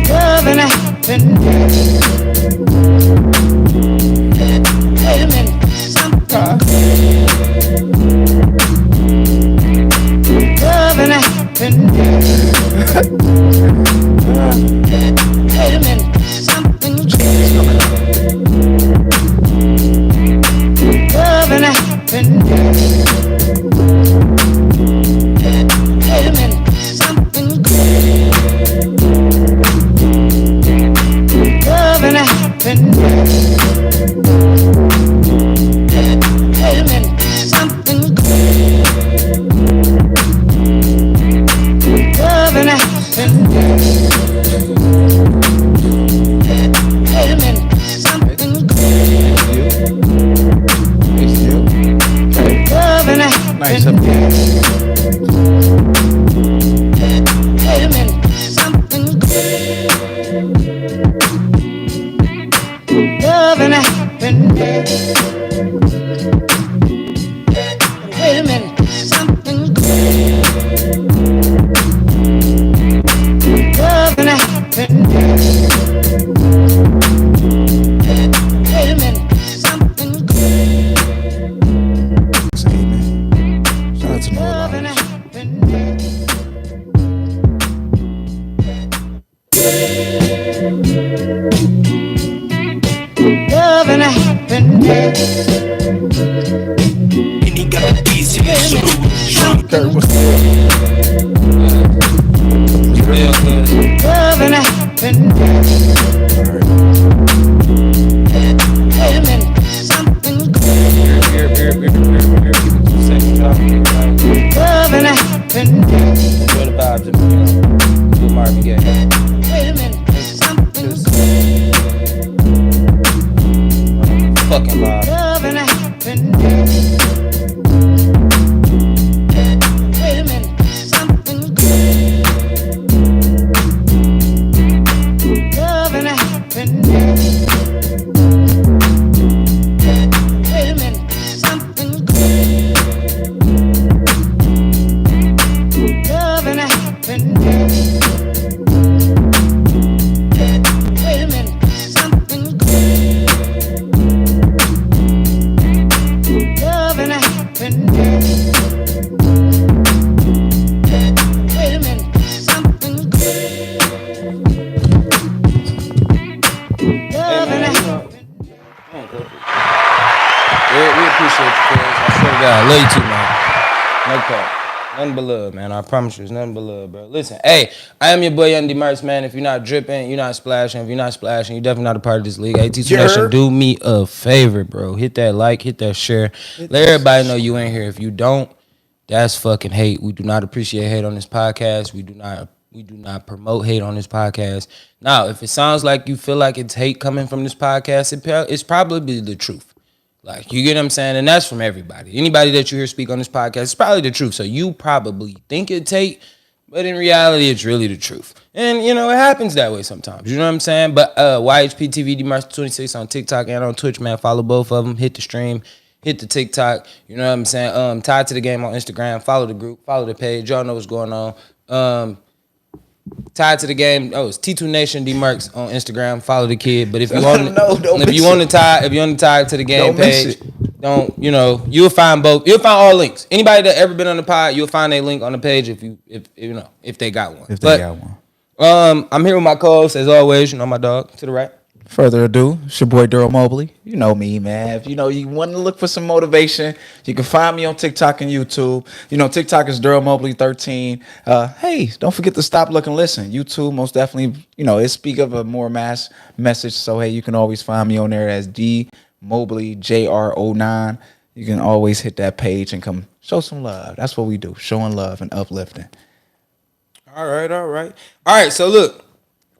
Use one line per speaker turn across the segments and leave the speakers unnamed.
Love and happiness. Wait a minute, something. Love and happiness. Wait a minute, something. Love and happiness. Wait a minute, something. Love and happiness. Wait a minute, something. Love and happiness. Wait a minute, something. Love and happiness. Wait a minute, something. Love and happiness. Wait a minute, something. Love and happiness. Wait a minute, something.
Shout out to
Love and
Noah.
happiness. Love and happiness.
And he got the easiest solution.
Kurt, what's the
Love and happiness. Wait a minute, something. Love and happiness.
Enjoy the vibes, do Marvin Gaye.
Wait a minute, something.
Fucking vibe.
Love and happiness. Wait a minute, something. Love and happiness. Wait a minute, something. Love and happiness. Wait a minute, something. Love and happiness. Wait a minute, something. Love and happiness.
We appreciate you, Chris. I swear to God, I love you too, man. No cap. Nothing but love, man. I promise you, it's nothing but love, bro. Listen, hey, I am your boy, Dmarks, man. If you're not dripping, you're not splashing. If you're not splashing, you're definitely not a part of this league. Hey, T2 Nation, do me a favor, bro. Hit that like, hit that share. Let everybody know you ain't here. If you don't, that's fucking hate. We do not appreciate hate on this podcast. We do not promote hate on this podcast. Now, if it sounds like you feel like it's hate coming from this podcast, it's probably the truth. Like, you get what I'm saying? And that's from everybody. Anybody that you hear speak on this podcast, it's probably the truth. So you probably think it's hate, but in reality, it's really the truth. And, you know, it happens that way sometimes. You know what I'm saying? But YhptvDmarks226 on TikTok and on Twitch, man. Follow both of them. Hit the stream. Hit the TikTok. You know what I'm saying? Tied to the game on Instagram. Follow the group. Follow the page. Y'all know what's going on. Tied to the game. Oh, it's T2 Nation Dmarks on Instagram. Follow the kid. But if you want to tie to the game page, you'll find both. You'll find all links. Anybody that ever been on the pod, you'll find a link on the page if they got one. I'm here with my co-host as always. You know my dog to the right.
Further ado, it's your boy Daryl Mobley. You know me, man. If you want to look for some motivation, you can find me on TikTok and YouTube. TikTok is Daryl Mobley 13. Hey, don't forget to stop, look, and listen. YouTube, most definitely, it speak of a more mass message. So hey, you can always find me on there as D Mobley JR09. You can always hit that page and come show some love. That's what we do, showing love and uplifting.
All right. So look.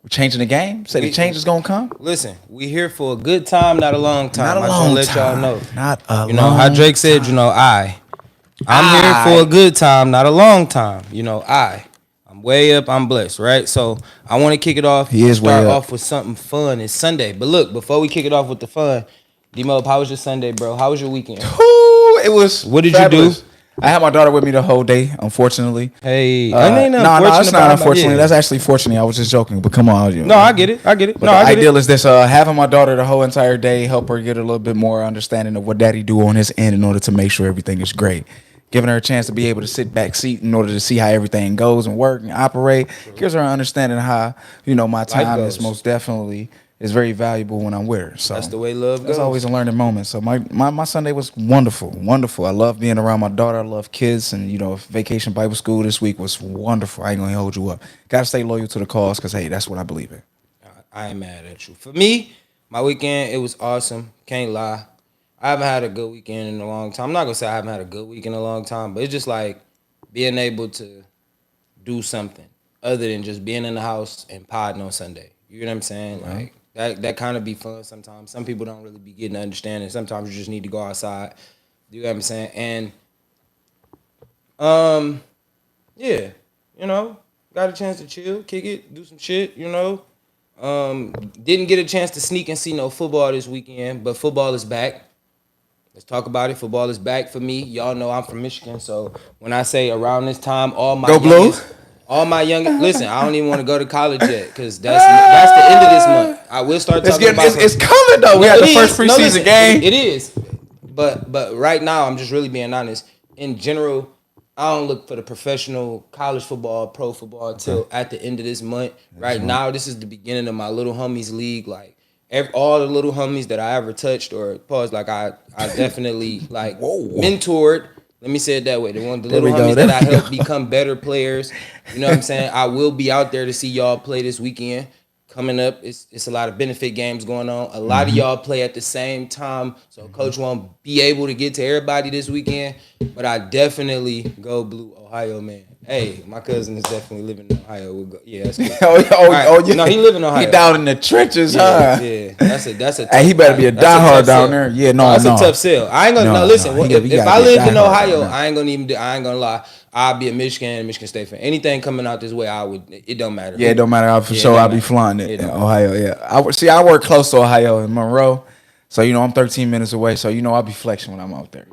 We're changing the game. Say the change is gonna come.
Listen, we here for a good time, not a long time. I just want to let y'all know.
Not a long
how Drake said, I'm here for a good time, not a long time. I'm way up, I'm blessed, right? So I want to kick it off. Start off with something fun. It's Sunday. But look, before we kick it off with the fun, D-Mob, how was your Sunday, bro? How was your weekend?
Ooh, it was
What did
fabulous.
you do?
I had my daughter with me the whole day, unfortunately.
Hey,
No,
ain't nothing
no,
unfortunate
it's not
about it,
unfortunately.
yeah.
That's actually fortunately. I was just joking, but come on.
No, I get it.
But
No,
the
I get
ideal
it.
is this: having my daughter the whole entire day, help her get a little bit more understanding of what daddy do on his end in order to make sure everything is great. Giving her a chance to be able to sit back seat in order to see how everything goes and work and operate gives her an understanding of how my time is
goes.
most definitely is very valuable when I'm with her. So
That's the way love
that's
goes.
always a learning moment. So my Sunday was wonderful. I love being around my daughter. I love kids, and vacation Bible school this week was wonderful. I ain't gonna hold you up. Got to stay loyal to the cause, because hey, that's what I believe in.
I ain't mad at you. For me, my weekend, it was awesome. Can't lie. I haven't had a good weekend in a long time. I'm not gonna say I haven't had a good week in a long time, but it's just like being able to do something other than just being in the house and podding on Sunday. You know what I'm saying? Like that kind of be fun sometimes. Some people don't really be getting to understand it. Sometimes you just need to go outside. You know what I'm saying? And yeah, got a chance to chill, kick it, do some shit, Didn't get a chance to sneak and see no football this weekend, but football is back. Let's talk about it. Football is back for me. Y'all know I'm from Michigan, so when I say around this time,
Go Blue.
Listen, I don't even want to go to college yet, because that's the end of this month. I will start talking about
It's coming though. We had the first preseason game.
It is, but right now I'm just really being honest. In general, I don't look for the professional college football, pro football until at the end of this month. Right now, this is the beginning of my little homies league. Like all the little homies that I ever touched or paused, like I definitely like mentored. Let me say it that way. The little homies that I helped become better players. You know what I'm saying? I will be out there to see y'all play this weekend. Coming up, it's a lot of benefit games going on. A lot of y'all play at the same time, so coach won't be able to get to everybody this weekend. But I definitely go Blue, Ohio, man. Hey, my cousin is definitely living in Ohio. We'll go. Yeah, that's good.
Yeah.
No, he live in Ohio.
He down in the trenches, huh?
Yeah. That's a.
Hey, he better be a diehard down there. Yeah,
that's a tough sell. I ain't gonna listen. If I lived in Ohio, I ain't gonna lie. I'll be a Michigan State fan. Anything coming out this way, it don't matter.
Yeah, it don't matter. For sure, I'll be flying it in Ohio. Yeah, I work close to Ohio in Monroe, so I'm 13 minutes away. So I'll be flexing when I'm out there.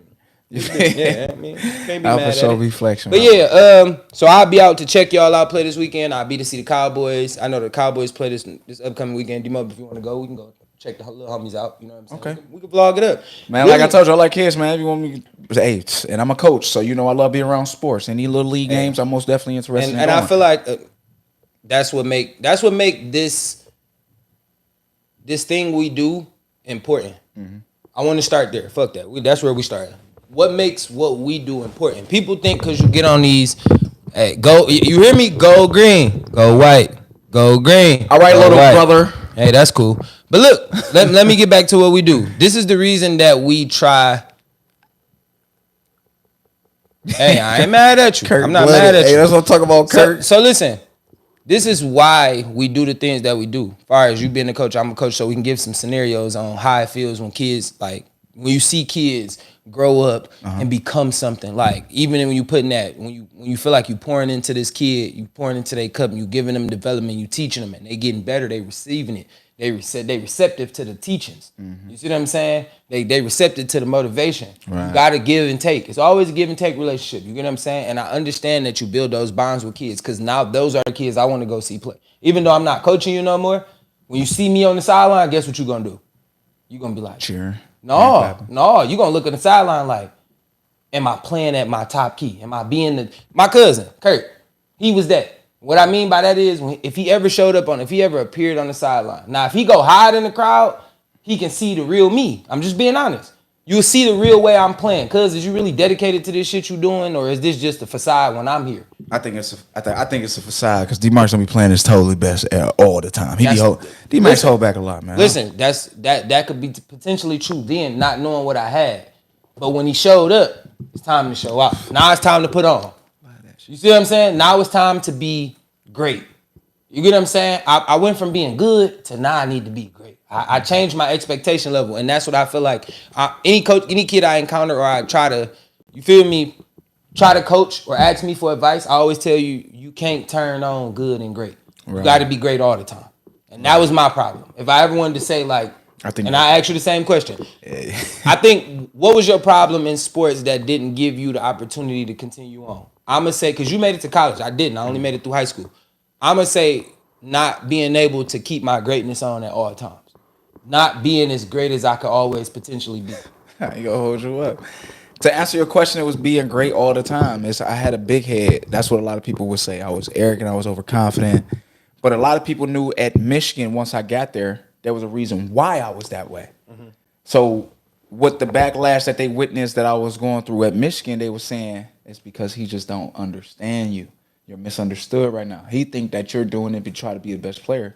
Yeah, I mean, can't be
I'll
mad
for sure
at it.
be flexing.
But yeah, so I'll be out to check y'all out play this weekend. I'll be to see the Cowboys. I know the Cowboys play this upcoming weekend. D-Mo, if you want to go, we can go check the little homies out. You know what I'm saying?
Okay.
We can vlog it up.
Man, like I told you, I like kids, man. If you want me, hey, and I'm a coach, so I love being around sports. Any little league games, I'm most definitely interested in.
And I feel like that's what make this thing we do important. Mm-hmm. I want to start there. Fuck that. That's where we start. What makes what we do important? People think because you get on these, hey, go. You hear me? Go green, go white, go green.
All right, little brother.
Hey, that's cool. But look, let me get back to what we do. This is the reason that we try. Hey, I ain't mad at you.
Kirk
I'm not
blooded.
mad at you.
Hey, that's what I'm talking about, Kirk.
So listen, this is why we do the things that we do. As far as you being a coach, I'm a coach, so we can give some scenarios on how it feels when kids, like, when you see kids grow up and become something. Like, even when you putting that, when you feel like you pouring into this kid, you pouring into their cup, and you giving them development, you teaching them, and they getting better, they receiving it. They receptive to the teachings. Mm-hmm. You see what I'm saying? They receptive to the motivation. Right. You gotta give and take. It's always a give and take relationship. You get what I'm saying? And I understand that you build those bonds with kids, because now those are the kids I want to go see play. Even though I'm not coaching you no more, when you see me on the sideline, guess what you gonna do? You gonna be like,
cheer.
No, you gonna look at the sideline like, am I playing at my top key? Am I being my cousin, Kurt, he was that. What I mean by that is, if he ever appeared on the sideline. Now, if he go hide in the crowd, he can see the real me. I'm just being honest. You'll see the real way I'm playing. Cuz, is you really dedicated to this shit you doing, or is this just a facade when I'm here?
I think it's a facade, because Dmarks don't be playing his totally best all the time. Dmarks hold back a lot, man.
Listen, that could be potentially true then, not knowing what I had. But when he showed up, it's time to show out. Now it's time to put on. You see what I'm saying? Now it's time to be great. You get what I'm saying? I went from being good to now I need to be great. I changed my expectation level, and that's what I feel like. Any kid I encounter, or I try to, try to coach or ask me for advice, I always tell you, you can't turn on good and great. Right. You got to be great all the time. And that was my problem. If I ever wanted to say, like, And I asked you the same question. I think, what was your problem in sports that didn't give you the opportunity to continue on? I'm going to say, because you made it to college. I didn't. I only made it through high school. I'm going to say not being able to keep my greatness on at all times. Not being as great as I could always potentially be.
I ain't gonna hold you up. To answer your question, it was being great all the time. I had a big head. That's what a lot of people would say. I was arrogant. I was overconfident. But a lot of people knew at Michigan, once I got there was a reason why I was that way. Mm-hmm. So with the backlash that they witnessed that I was going through at Michigan, they were saying it's because he just don't understand you. You're misunderstood right now. He think that you're doing it to try to be the best player.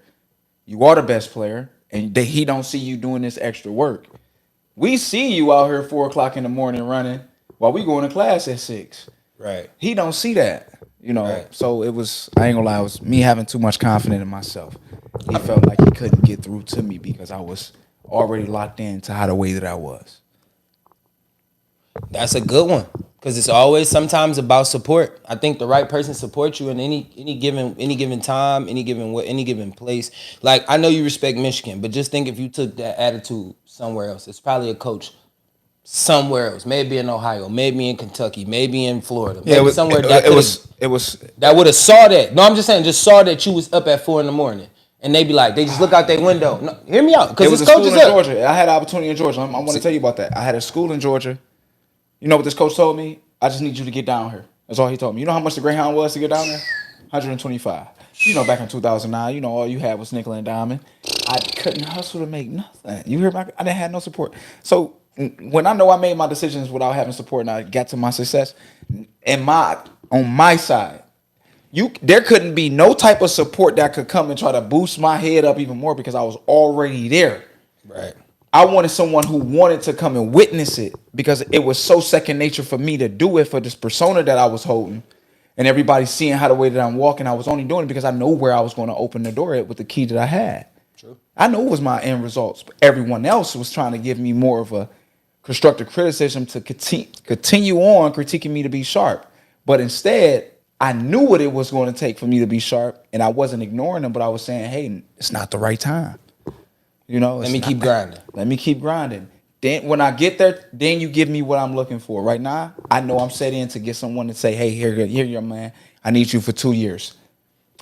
You are the best player, and he don't see you doing this extra work. We see you out here 4 o'clock in the morning running while we going to class at 6.
Right.
He don't see that,
Right.
So it was, I ain't gonna lie, it was me having too much confidence in myself. He felt like he couldn't get through to me because I was already locked into how the way that I was.
That's a good one, because it's always sometimes about support. I think the right person supports you in any given time, any given place. Like, I know you respect Michigan, but just think if you took that attitude somewhere else. It's probably a coach somewhere else, maybe in Ohio, maybe in Kentucky, maybe in Florida, maybe somewhere that would have saw that. No, I'm just saying, just saw that you was up at 4 a.m. and they be like, they just look out their window. No, hear me out, because this coach is
in Georgia. I had an opportunity in Georgia. I want to tell you about that. I had a school in Georgia. You know what this coach told me? I just need you to get down here. That's all he told me. You know how much the Greyhound was to get down there? 125. Back in 2009, all you had was nickel and diamond. I couldn't hustle to make nothing. You hear I didn't have no support. So when I know I made my decisions without having support and I got to my success, on my side, there couldn't be no type of support that could come and try to boost my head up even more because I was already there.
Right.
I wanted someone who wanted to come and witness it because it was so second nature for me to do it for this persona that I was holding. And everybody seeing how the way that I'm walking, I was only doing it because I know where I was going to open the door at with the key that I had. True. I know it was my end results, but everyone else was trying to give me more of a constructive criticism to continue on critiquing me to be sharp. But instead, I knew what it was going to take for me to be sharp, and I wasn't ignoring them, but I was saying, hey, it's not the right time.
Let me keep grinding.
Let me keep grinding. Then when I get there, then you give me what I'm looking for. Right now, I know I'm set in to get someone to say, hey, here, young man, I need you for 2 years.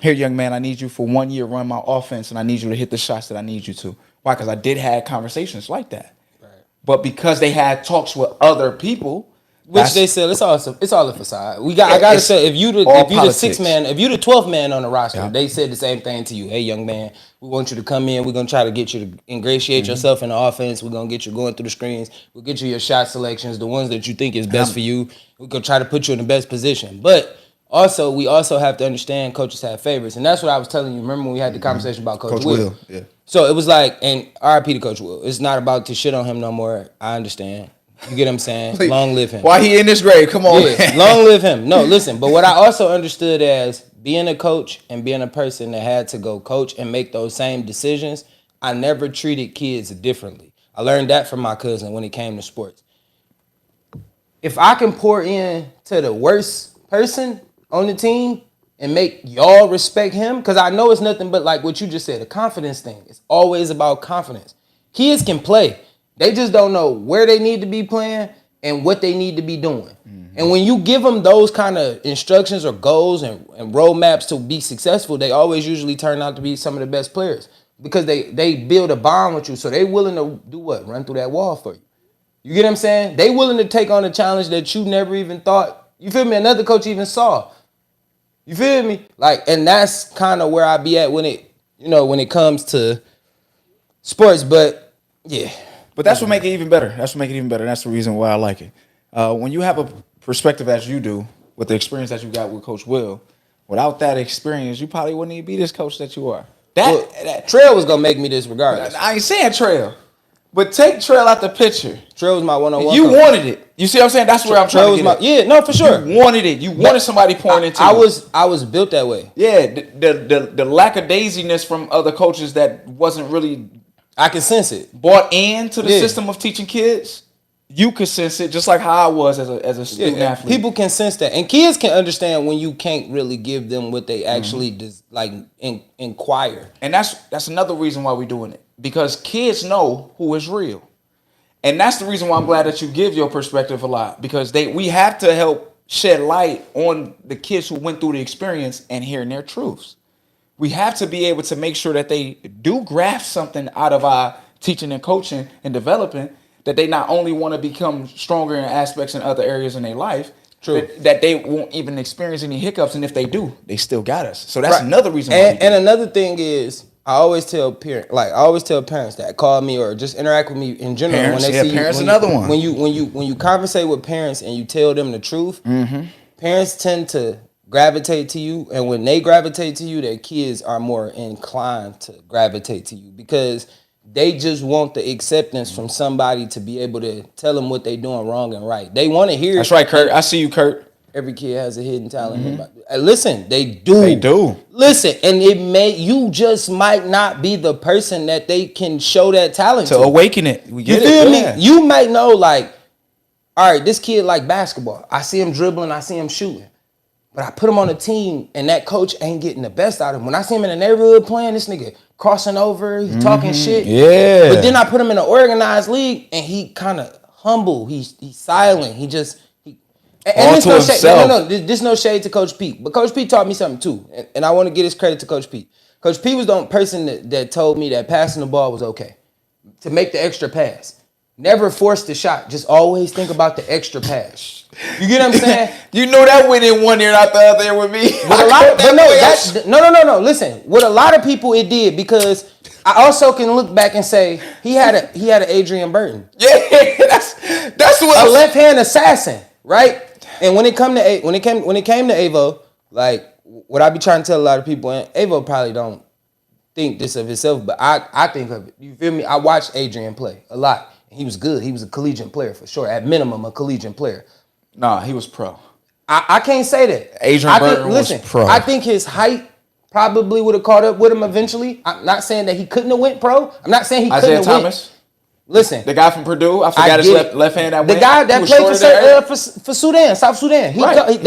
Here, young man, I need you for 1 year, run my offense, and I need you to hit the shots that I need you to. Why? Because I did have conversations like that. Right. But because they had talks with other people,
which they said it's all a facade. I gotta say, if you the 12th man on the roster, they said the same thing to you. Hey, young man, we want you to come in. We're gonna try to get you to ingratiate yourself in the offense. We're gonna get you going through the screens. We'll get you your shot selections, the ones that you think is best for you. We're gonna try to put you in the best position. But we also have to understand coaches have favorites, and that's what I was telling you. Remember when we had the conversation about Coach Will? Yeah. So it was like, and RIP to Coach Will. It's not about to shit on him no more. I understand. You get what I'm saying? Long live him.
Why he in this grade? Come on.
Yeah, long live him. No, listen. But what I also understood as being a coach and being a person that had to go coach and make those same decisions, I never treated kids differently. I learned that from my cousin when it came to sports. If I can pour in to the worst person on the team and make y'all respect him, because I know it's nothing but like what you just said, a confidence thing. It's always about confidence. Kids can play. They just don't know where they need to be playing and what they need to be doing. Mm-hmm. And when you give them those kind of instructions or goals and roadmaps to be successful, they always usually turn out to be some of the best players because they build a bond with you. So they willing to do what? Run through that wall for you. You get what I'm saying? They willing to take on a challenge that you never even thought, you feel me, another coach even saw. You feel me? Like, and that's kind of where I be at when it comes to sports. But yeah.
But that's what make it even better. That's the reason why I like it. When you have a perspective as you do, with the experience that you got with Coach Will, without that experience, you probably wouldn't even be this coach that you are.
Trail was going to make me this regardless.
I ain't saying Trail, but take Trail out the picture.
Trail was my one-on-one
You coach. Wanted it. You see what I'm saying? That's where I'm trying to get
Yeah, no, for sure.
You wanted it. You wanted somebody pouring into you.
I was built that way.
Yeah, the lackadaisiness from other coaches that wasn't really...
I can sense it.
Bought into the system of teaching kids, you could sense it just like how I was as a student athlete.
People can sense that. And kids can understand when you can't really give them what they actually inquire.
And that's another reason why we're doing it. because kids know who is real. And that's the reason why I'm glad that you give your perspective a lot, because we have to help shed light on the kids who went through the experience and hearing their truths. We have to be able to make sure that they do grasp something out of our teaching and coaching and developing, that they not only want to become stronger in aspects in other areas in their life,
True.
that they won't even experience any hiccups, and if they do, they still got us. So that's another reason why.
And another thing is, I always tell parents that call me or just interact with me in general.
Parents,
when they see
parents,
you,
another one.
When you conversate with parents and you tell them the truth, parents tend to gravitate to you, and when they gravitate to you, their kids are more inclined to gravitate to you because they just want the acceptance from somebody to be able to tell them what they're doing wrong and right. They want to hear.
That's right, Kurt. I see you, Kurt.
Every kid has a hidden talent. Listen, they do.
They do.
Listen, and you just might not be the person that they can show that talent to.
Awaken it. We get
you feel
it.
me? You might know, like, all right, this kid like basketball. I see him dribbling. I see him shooting. But I put him on a team, and that coach ain't getting the best out of him. When I see him in the neighborhood playing, this nigga crossing over, he talking shit.
Yeah.
But then I put him in an organized league, and he kind of humble. He's silent. He just... And there's no shade. There's no shade to Coach Pete. But Coach Pete taught me something too. And I want to give his credit to Coach Pete. Coach Pete was the person that told me that passing the ball was okay. To make the extra pass. Never force the shot. Just always think about the extra pass. You get what I'm saying?
You know that went in one ear and out the other ear with me.
No. Listen, with a lot of people it did, because I also can look back and say he had an Adrian Burton.
Yeah, that's what
a left hand assassin, right? And when it came to Avo, like what I be trying to tell a lot of people, and Avo probably don't think this of himself, but I think of it. You feel me? I watched Adrian play a lot. He was good. He was a collegiate player for sure. At minimum, a collegiate player.
Nah, he was pro.
I can't say that.
Adrian Burton was pro.
I think his height probably would have caught up with him eventually. I'm not saying that he couldn't have went pro. I'm not saying he couldn't have
Thomas.
Listen,
the guy from Purdue, I forgot his left hand.
The guy that played for Sudan, South Sudan. He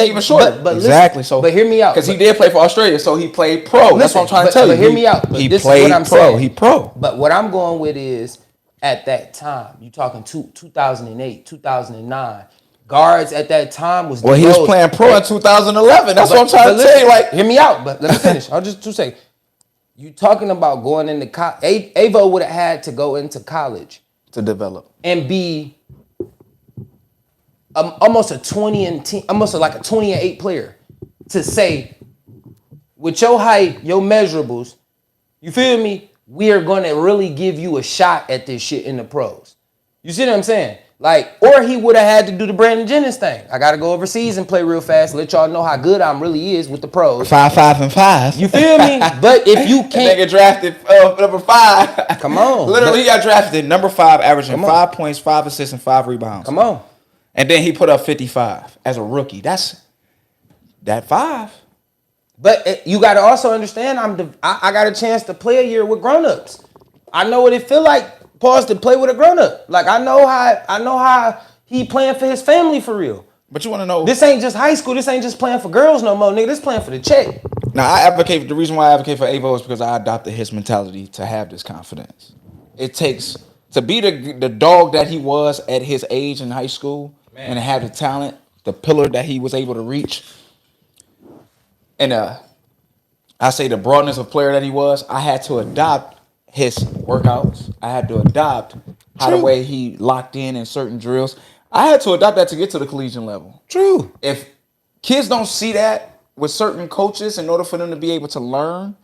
even shorter. But
exactly.
Listen, but hear me out.
Because he did play for Australia, so he played pro. That's what I'm trying to tell you.
But hear me out.
He played pro. He pro.
But what I'm going with is, at that time, you talking 2008, 2009. Guards at that time was.
Well, he was playing pro in 2011. That's what I'm trying to tell you. Like,
hear me out. But let me finish. I'll just say, you talking about going into college. Avo would have had to go into college
to develop
and be almost a 20-8 player, to say, with your height, your measurables, you feel me? We are going to really give you a shot at this shit in the pros. You see what I'm saying? Like, or he would have had to do the Brandon Jennings thing. I got to go overseas and play real fast, let y'all know how good I'm really is with the pros.
5, 5, and 5.
You feel me? But if you can't...
Nigga drafted number 5.
Come on.
Literally, he got drafted number 5, averaging 5 points, 5 assists, and 5 rebounds.
Come on.
And then he put up 55 as a rookie. That's that 5.
But you got to also understand, I got a chance to play a year with grown-ups. I know what it feel like, to play with a grown-up. Like, I know how he playing for his family for real.
But you want to know,
this ain't just high school. This ain't just playing for girls no more, nigga. This playing for the check.
Now, the reason why I advocate for Avo is because I adopted his mentality to have this confidence. It takes, to be the dog that he was at his age in high school, and to have the talent, the pillar that he was able to reach, and I say the broadness of player that he was, I had to adopt his workouts. I had to adopt how the way he locked in certain drills. I had to adopt that to get to the collegiate level.
True.
If kids don't see that with certain coaches, in order for them to be able to learn,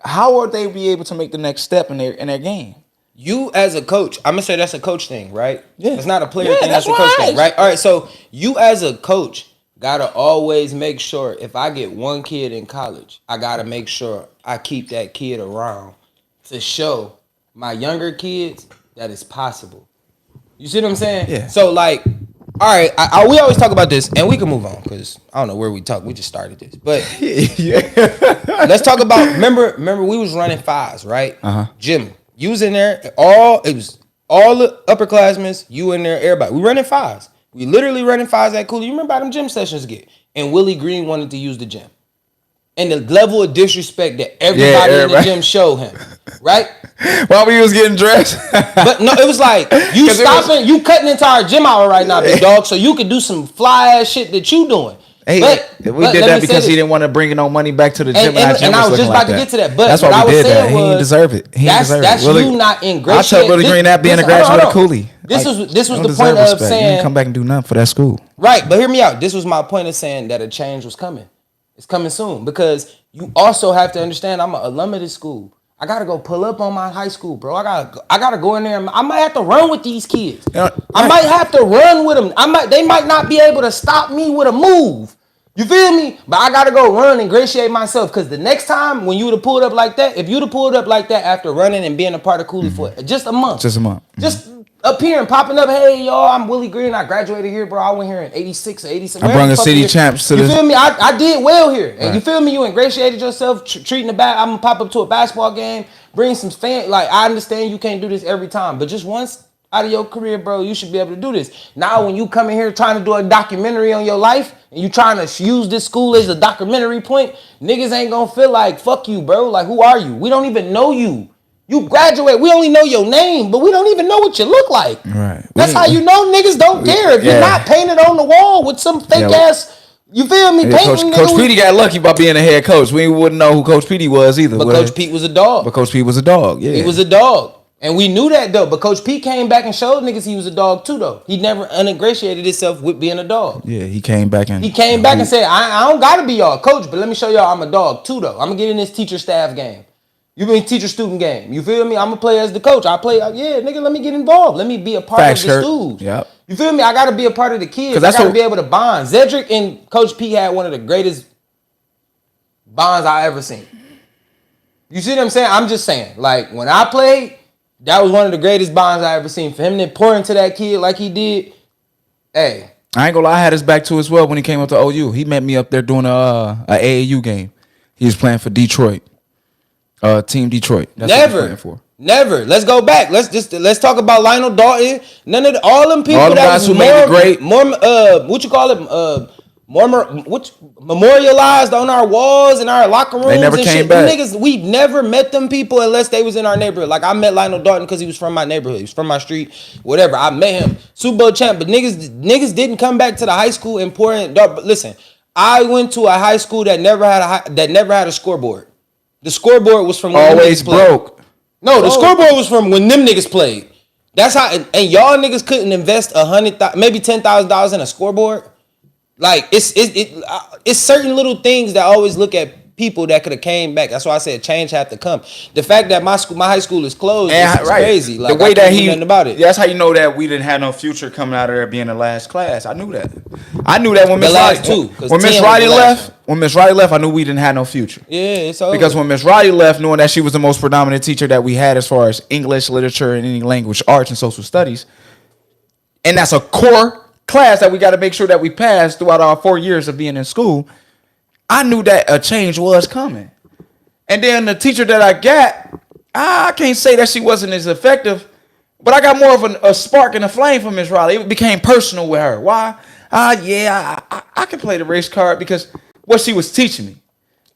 how would they be able to make the next step in their game?
You as a coach, I'm gonna say that's a coach thing, right?
Yeah.
It's not a player thing, that's a coach thing, right? All right, so you as a coach gotta always make sure, if I get one kid in college, I gotta make sure I keep that kid around to show my younger kids that it's possible. You see what I'm saying?
Yeah.
So like, all right, we always talk about this, and we can move on because I don't know where we talk. We just started this, but let's talk about. Remember, we was running 5s, right? Jim, you was in there. It was all the upperclassmen. You in there, everybody. We running 5s. We literally running 5s at Cooley. You remember how them gym sessions get? And Willie Green wanted to use the gym. And the level of disrespect that everybody in the gym showed him, right?
While we was getting dressed.
But no, it was like you stopping, you cutting into our gym hour right now, big dog, so you could do some fly ass shit that you doing.
Hey, we did that because he didn't want to bring no money back to the gym.
And I was just about to get to that. But
that's why we did that. He didn't deserve it.
That's you not ingratiated.
I tell Willie Green that being a graduate of Cooley.
This was the point of saying
you didn't come back and do nothing for that school.
Right, but hear me out. This was my point of saying that a change was coming. It's coming soon because you also have to understand I'm an alum of this school. I gotta go pull up on my high school, bro. I gotta go in there. I might have to run with these kids. I might have to run with them. They might not be able to stop me with a move. You feel me? But I gotta go run and ingratiate myself because the next time when you would have pulled up like that, if you'd have pulled up like that after running and being a part of Cooley for just a month, just up here and popping up, hey y'all, I'm Willie Green. I graduated here, bro. I went here in '86 or '87.
I brought the city champs to
this. You feel me? I did well here, and you feel me? You ingratiated yourself, treating the back. I'm gonna pop up to a basketball game, bring some fan. Like I understand you can't do this every time, but just once out of your career, bro, you should be able to do this. Now, when you come in here trying to do a documentary on your life, and you trying to use this school as a documentary point, niggas ain't gonna feel like fuck you, bro. Like who are you? We don't even know you. You graduate, we only know your name, but we don't even know what you look like.
Right.
That's how you know niggas don't care. If you're not painted on the wall with some fake ass, you feel me?
Yeah, Coach Petey got lucky by being a head coach. We wouldn't know who Coach Petey was either.
But Coach Pete was a dog.
Yeah.
He was a dog. And we knew that though. But Coach Pete came back and showed niggas he was a dog too though. He never uningratiated himself with being a dog.
Yeah, he came back and
said, I don't gotta be y'all coach, but let me show y'all I'm a dog too though. I'm gonna get in this teacher staff game. You mean teacher-student game. You feel me? I'm going to play as the coach. I play, nigga, let me get involved. Let me be a part of the stools.
Yep.
You feel me? I got to be a part of the kids. I got to be able to bond. Zedrick and Coach P had one of the greatest bonds I ever seen. You see what I'm saying? I'm just saying. Like, when I played, that was one of the greatest bonds I ever seen. For him to pour into that kid like he did, hey.
I ain't gonna lie, I had his back too as well when he came up to OU. He met me up there doing a AAU game. He was playing for Detroit. Team Detroit. That's
Never. Let's go back. Let's talk about Lionel Dalton. All them people that was
who made it great.
Memorialized on our walls and our locker rooms.
They never came back.
Niggas, we never met them people unless they was in our neighborhood. Like I met Lionel Dalton because he was from my neighborhood. He was from my street. Whatever. I met him. Super Bowl champ. But niggas didn't come back to the high school and pour in. Listen, I went to a high school that never had a scoreboard. The scoreboard was from when
always broke.
No, the scoreboard was from when them niggas played. That's how, and y'all niggas couldn't invest $100,000, maybe $10,000 in a scoreboard. Like it's certain little things that I always look at people that could have came back. That's why I said change had to come. The fact that my high school is closed is crazy. Like
the way that
nothing about it.
That's how you know that we didn't have no future coming out of there being the last class. I knew that when Miss Riley left. When Miss Riley left, I knew we didn't have no future.
Yeah, it's over.
Because when Miss Riley left, knowing that she was the most predominant teacher that we had as far as English, literature, and any language, arts, and social studies, and that's a core class that we got to make sure that we pass throughout our 4 years of being in school, I knew that a change was coming. And then the teacher that I got, I can't say that she wasn't as effective, but I got more of a spark and a flame from Miss Riley. It became personal with her. Why? I can play the race card because what she was teaching me.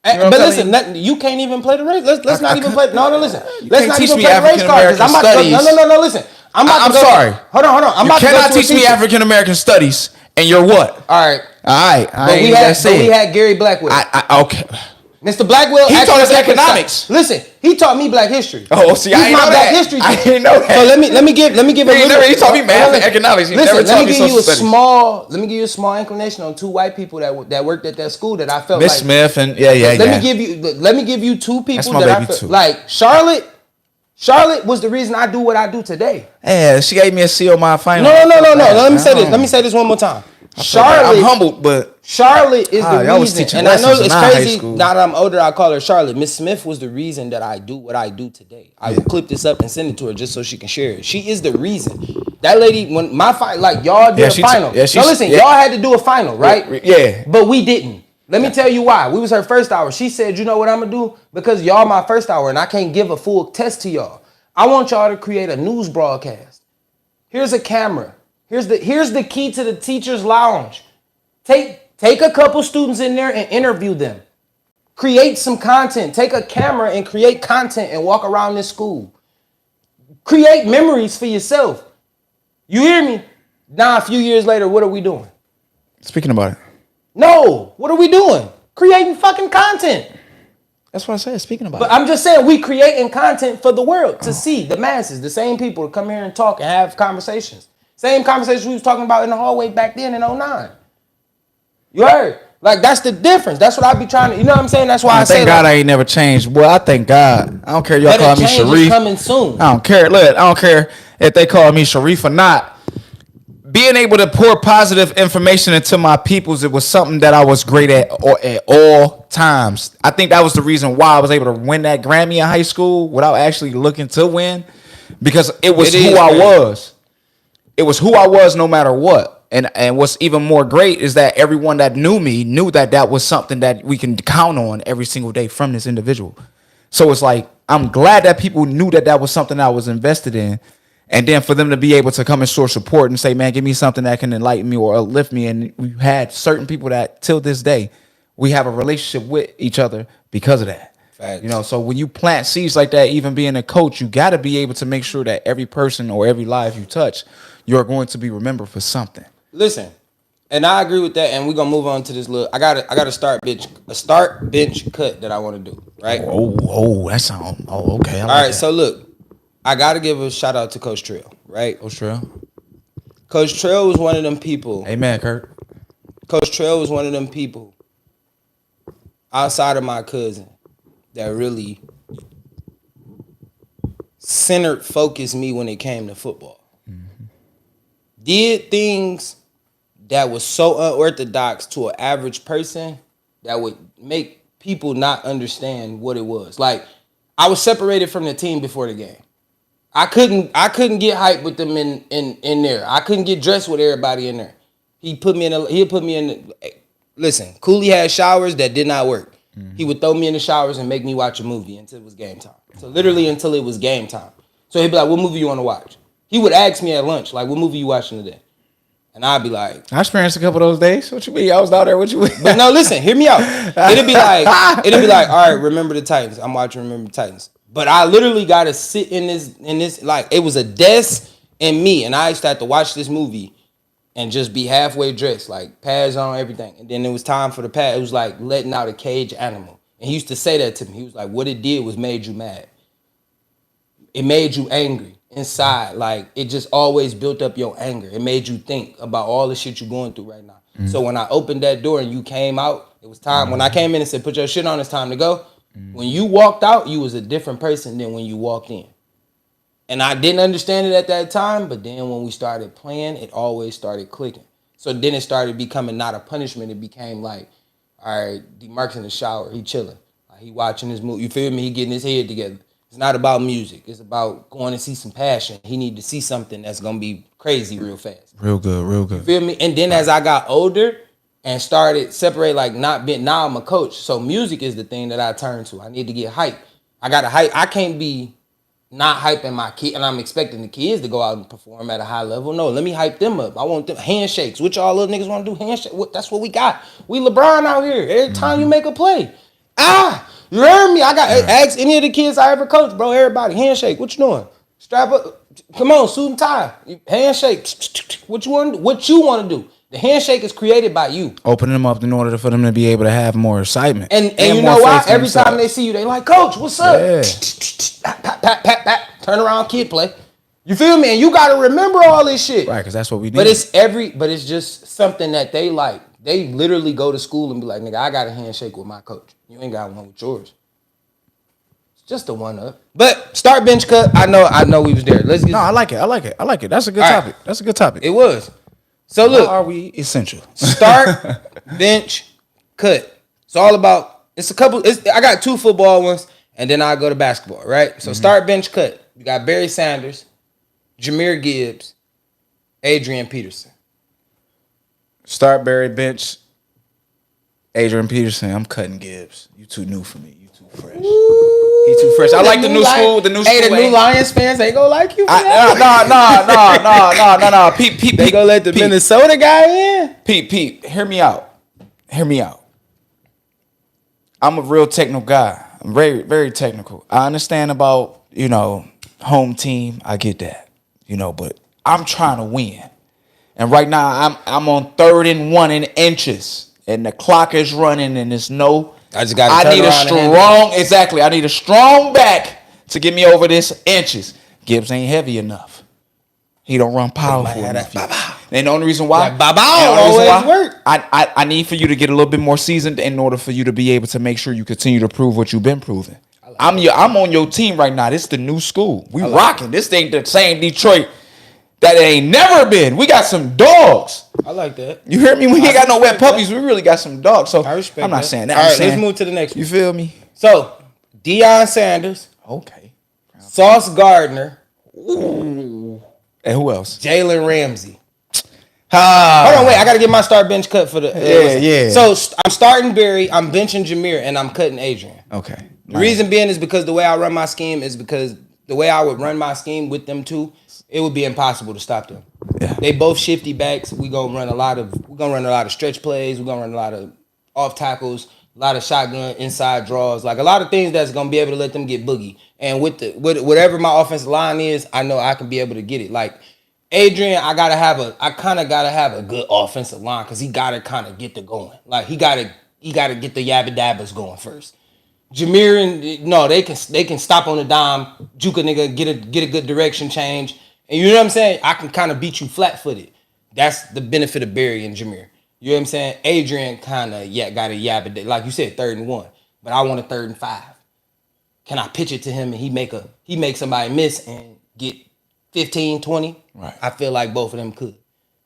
But listen, you can't even play the race. Let's not even play. No, listen. Let's not even
me
play the race card. No. Listen.
I'm sorry.
Hold on.
You cannot teach me African American studies, and you're what?
All right.
But
we had Gary Blackwell.
Okay.
Mr. Blackwell.
He taught us economics.
Listen, he taught me Black history.
Oh, see, I ain't know that. History
I didn't know that. So let me give a little.
He taught me math and economics.
Listen, let me give you a small inclination on two white people that worked at that school that I felt
Miss Smith and Let
me give you two people that I felt like Charlotte. Charlotte was the reason I do what I do today.
Yeah, she gave me a C on my final.
No. Let me say this one more time. Charlotte,
I'm humbled, but
Charlotte is the reason. And I know it's crazy. Now that I'm older, I call her Charlotte. Miss Smith was the reason that I do what I do today. I will clip this up and send it to her just so she can share it. She is the reason. That lady, when my fight, like y'all did a final. Y'all had to do a final, right?
Yeah.
But we didn't. Let me tell you why. We was her first hour. She said, you know what I'm going to do? Because y'all my first hour and I can't give a full test to y'all. I want y'all to create a news broadcast. Here's a camera. Here's the key to the teacher's lounge. Take a couple students in there and interview them. Create some content. Take a camera and create content and walk around this school. Create memories for yourself. You hear me? Now, a few years later, what are we doing?
Speaking about it.
No, what are we doing? Creating fucking content.
That's what I said, speaking about
But
it.
I'm just saying, we creating content for the world to see, the masses, the same people to come here and talk and have conversations. Same conversations we was talking about in the hallway back then in 09. You heard? Like, that's the difference. That's what I be trying to, you know what I'm saying? That's why I say,
thank God
like,
I ain't never changed. Boy, I thank God. I don't care y'all call me
change is
Sharif.
coming soon.
I don't care. Look, I don't care if they call me Sharif or not. Being able to pour positive information into my peoples, it was something that I was great at all times. I think that was the reason why I was able to win that Grammy in high school without actually looking to win, because it was who I was. It was who I was no matter what. And what's even more great is that everyone that knew me knew that that was something that we can count on every single day from this individual. So it's like, I'm glad that people knew that that was something I was invested in. And then for them to be able to come and show support and say, man, give me something that can enlighten me or uplift me. And we had certain people that till this day, we have a relationship with each other because of that.
Facts.
You know, so when you plant seeds like that, even being a coach, you got to be able to make sure that every person or every life you touch, you're going to be remembered for something.
Listen, and I agree with that, and we're gonna move on to this little. I got a start bench cut that I want to do, right?
That sound. Oh, okay.
All right, so look, I got to give a shout out to Coach Trill, right? Coach Trill was one of them people.
Amen, Kurt.
Coach Trill was one of them people outside of my cousin that really focused me when it came to football. Mm-hmm. Did things that was so unorthodox to an average person that would make people not understand what it was. Like, I was separated from the team before the game. I couldn't get hyped with them in there. I couldn't get dressed with everybody in there. He'll put me in. Listen, Cooley had showers that did not work. Mm-hmm. He would throw me in the showers and make me watch a movie until it was game time. So literally until it was game time. So he'd be like, what movie you want to watch? He would ask me at lunch, like, what movie you watching today? And I'd be like,
I experienced a couple of those days. What you mean? I was out there. What you mean?
But no, listen, hear me out. It'd be like, all right, remember the Titans. I'm watching Remember the Titans. But I literally got to sit in this, like, it was a desk and me. And I used to have to watch this movie and just be halfway dressed, like pads on, everything. And then it was time for the pad. It was like letting out a caged animal. And he used to say that to me. He was like, what it did was made you mad. It made you angry inside. Like, it just always built up your anger. It made you think about all the shit you're going through right now. Mm-hmm. So when I opened that door and you came out, it was time. Mm-hmm. When I came in and said, put your shit on, it's time to go. Mm-hmm. When you walked out, you was a different person than when you walked in. And I didn't understand it at that time, but then when we started playing, it always started clicking. So then it started becoming not a punishment. It became like, all right, Dmarks in the shower, he chilling. Like, he watching his movie. You feel me? He getting his head together. It's not about music. It's about going to see some passion. He need to see something that's going to be crazy real fast.
Real good.
You feel me? And then as I got older and started separate, like now I'm a coach. So music is the thing that I turn to. I need to get hype. I got to hype. I can't be not hyping my kid and I'm expecting the kids to go out and perform at a high level. No, let me hype them up. I want them handshakes. What y'all little niggas want to do? Handshake. That's what we got. We LeBron out here. Every time you make a play. You heard me? I got ask any of the kids I ever coached, bro. Everybody, handshake. What you doing? Strap up. Come on, suit and tie. Handshake. What you want? What you want to do? The handshake is created by you.
Opening them up in order for them to be able to have more excitement.
And you know why? Every time they see you, they like, Coach, what's up? Yeah. Pat. Turn around, kid play. You feel me? And you got to remember all this shit.
Right, because that's what we need.
But it's just something that they like. They literally go to school and be like, nigga, I got a handshake with my coach. You ain't got one with yours. It's just a one up. But start bench cut. I know we was there. Let's get.
No, I like it. That's a good topic.
Right.
That's a good topic.
It was. So look,
how are we essential?
Start bench cut. It's all about. I got 2 football ones, and then I go to basketball. Right. So start bench cut. You got Barry Sanders, Jahmyr Gibbs, Adrian Peterson.
Start Barry bench. Adrian Peterson. I'm cutting Gibbs. You too new for me. You too fresh. He too fresh. I like the new school. The new school.
Hey, the new Lions fans ain't gonna like you.
No. Peep.
They gonna let the Minnesota guy in.
Peep. Hear me out. I'm a real technical guy. I'm very, very technical. I understand about, home team. I get that, but I'm trying to win. And right now I'm on 3rd and 1 in inches. And the clock is running and there's no
I just got to
I need a strong I need a strong back to get me over this inches. Gibbs ain't heavy enough. He don't run powerful enough. And the only reason why
always work.
I need for you to get a little bit more seasoned in order for you to be able to make sure you continue to prove what you've been proving. I'm on your team right now. This is the new school. We rocking. This ain't the same Detroit that it ain't never been. We got some dogs.
I like that.
You hear me? We ain't got no wet puppies. We really got some dogs. So
I respect
I'm not
that.
saying that.
All right,
saying,
let's move to the next one.
You feel me?
So, Deion Sanders.
Okay.
Sauce Gardner.
Ooh. And who else?
Jalen Ramsey. Hold on, wait. I got to get my start bench cut for the...
Yeah.
So, I'm starting Barry, I'm benching Jameer, and I'm cutting Adrian.
Okay.
The reason being is because the way I run my scheme is because the way I would run my scheme with them two, it would be impossible to stop them.
Yeah.
They both shifty backs. We're gonna run a lot of stretch plays. We're gonna run a lot of off tackles, a lot of shotgun inside draws, like a lot of things that's gonna be able to let them get boogie. And with whatever my offensive line is, I know I can be able to get it. Like Adrian, I kind of gotta have a good offensive line because he gotta kind of get the going. Like he gotta get the yabba dabbas going first. Jameer they can stop on the dime, juke a nigga, get a good direction change. And you know what I'm saying? I can kind of beat you flat-footed. That's the benefit of Barry and Jameer. You know what I'm saying? Adrian kind of got a yabba, like you said, 3rd and 1. But I want a 3rd and 5. Can I pitch it to him and he make somebody miss and get 15, 20?
Right.
I feel like both of them could.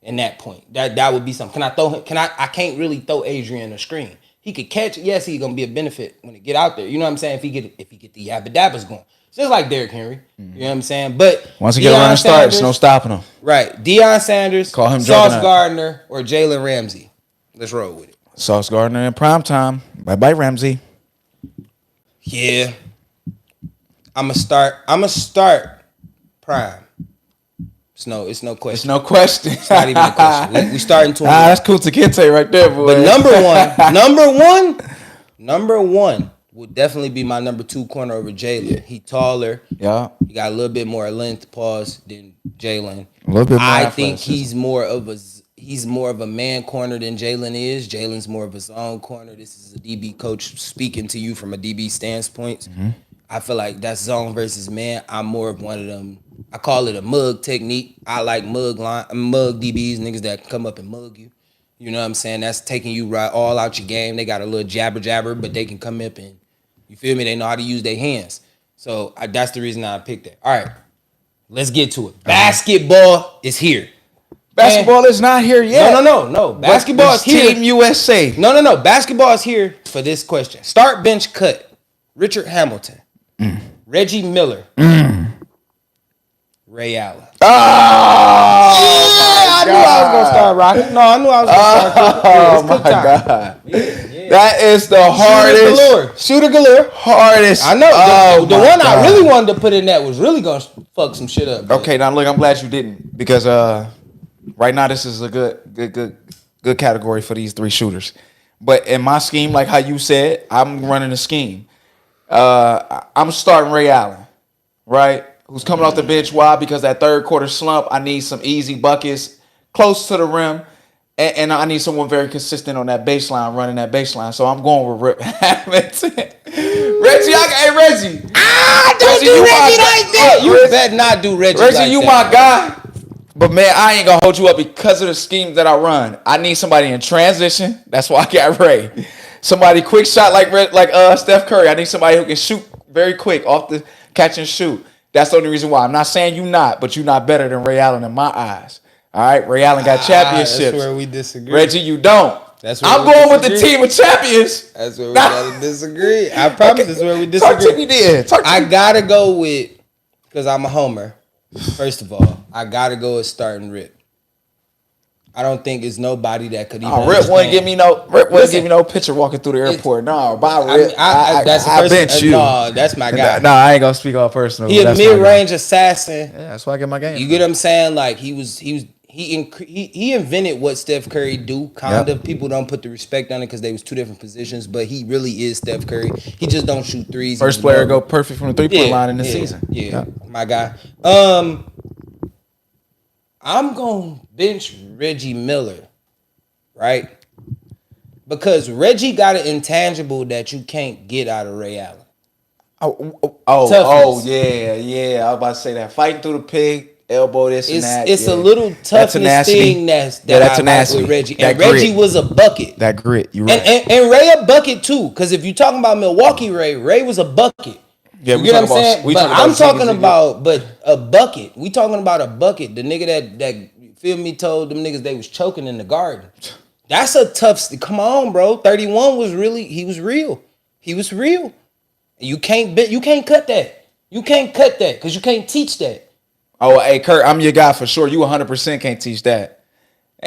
In that point, that would be something. Can I throw him? I can't really throw Adrian a screen. He could catch it. Yes, he's gonna be a benefit when he get out there. You know what I'm saying? If he get the yabba dabbas going. Just like Derrick Henry. You know what I'm saying? But
once he get a running start, there's no stopping him.
Right. Deion Sanders,
Call him
Sauce Gardner, or Jalen Ramsey. Let's roll with it.
Sauce Gardner in prime time. Bye Ramsey.
Yeah. I'ma start prime. It's no question.
It's no question.
It's not even a question. We starting to
that's cool to Kente right there, boy.
But number one would definitely be my number 2 corner over Jalen. He taller.
Yeah.
He got a little bit more length than Jalen.
A little bit more.
I think he's more of a man corner than Jalen is. Jalen's more of a zone corner. This is a DB coach speaking to you from a DB standpoint. Mm-hmm. I feel like that's zone versus man. I'm more of one of them. I call it a mug technique. I like mug DBs, niggas that come up and mug you. You know what I'm saying? That's taking you right all out your game. They got a little jabber, but they can come up and, you feel me? They know how to use their hands. So that's the reason I picked that. All right, let's get to it. Basketball is here.
Basketball is not here yet.
No. Basketball is here.
Team USA.
No. Basketball is here for this question. Start bench cut. Richard Hamilton. Reggie Miller. Ray Allen.
Oh,
I knew I was gonna start rocking. No, I knew I was gonna start.
Oh my God. Yeah. That is the hardest.
Shooter galore.
Hardest.
I know. The one
God.
I really wanted to put in that was really gonna fuck some shit up.
Okay, now look, I'm glad you didn't, because right now this is a good category for these 3 shooters. But in my scheme, like how you said, I'm running a scheme. I'm starting Ray Allen, right? Who's coming off the bench. Why? Because that 3rd quarter slump, I need some easy buckets close to the rim, and I need someone very consistent on that baseline, running that baseline. So I'm going with Rip Hamilton. Reggie, Reggie.
Don't do Reggie like that. You better not do Reggie like that.
Reggie, you my guy. But man, I ain't gonna hold you up because of the schemes that I run. I need somebody in transition. That's why I got Ray. Somebody quick shot like Steph Curry. I need somebody who can shoot very quick off the catch and shoot. That's the only reason why. I'm not saying you not, but you're not better than Ray Allen in my eyes. All right, Ray Allen got championships.
That's where we disagree.
Reggie, you don't.
I'm
going with the team of champions.
That's where we gotta disagree. I promise this is where we disagree.
Talk to me then.
I gotta go with, because I'm a homer. First of all, I gotta go with starting Rip. I don't think it's nobody that could even.
Rip wouldn't give me no picture walking through the airport. No, bye Rip.
That's the
I bench you.
No, that's my guy.
No, I ain't gonna speak all personal.
He a mid-range assassin.
Yeah, that's why I get my game.
You get what I'm saying? Like he he invented what Steph Curry do. Kind of people don't put the respect on it because they was two different positions, but he really is Steph Curry. He just don't shoot threes.
First player to go perfect from the 3-point line in the season.
Yeah, my guy. I'm gonna bench Reggie Miller, right? Because Reggie got an intangible that you can't get out of Ray Allen.
Yeah. I was about to say that. Fighting through the pig, elbow, this and that.
It's a little toughness thing that I like with Reggie. And Reggie was a bucket.
That grit, you right.
And Ray a bucket too. Because if you're talking about Milwaukee Ray was a bucket.
Yeah,
you get what I'm saying? But I'm talking about a bucket. We talking about a bucket. The nigga that feel me told them niggas they was choking in the garden. That's a tough. Come on, bro. 31 was really. He was real. You can't cut that. You can't cut that because you can't teach that.
Oh, hey, Kurt, I'm your guy for sure. You 100% can't teach that.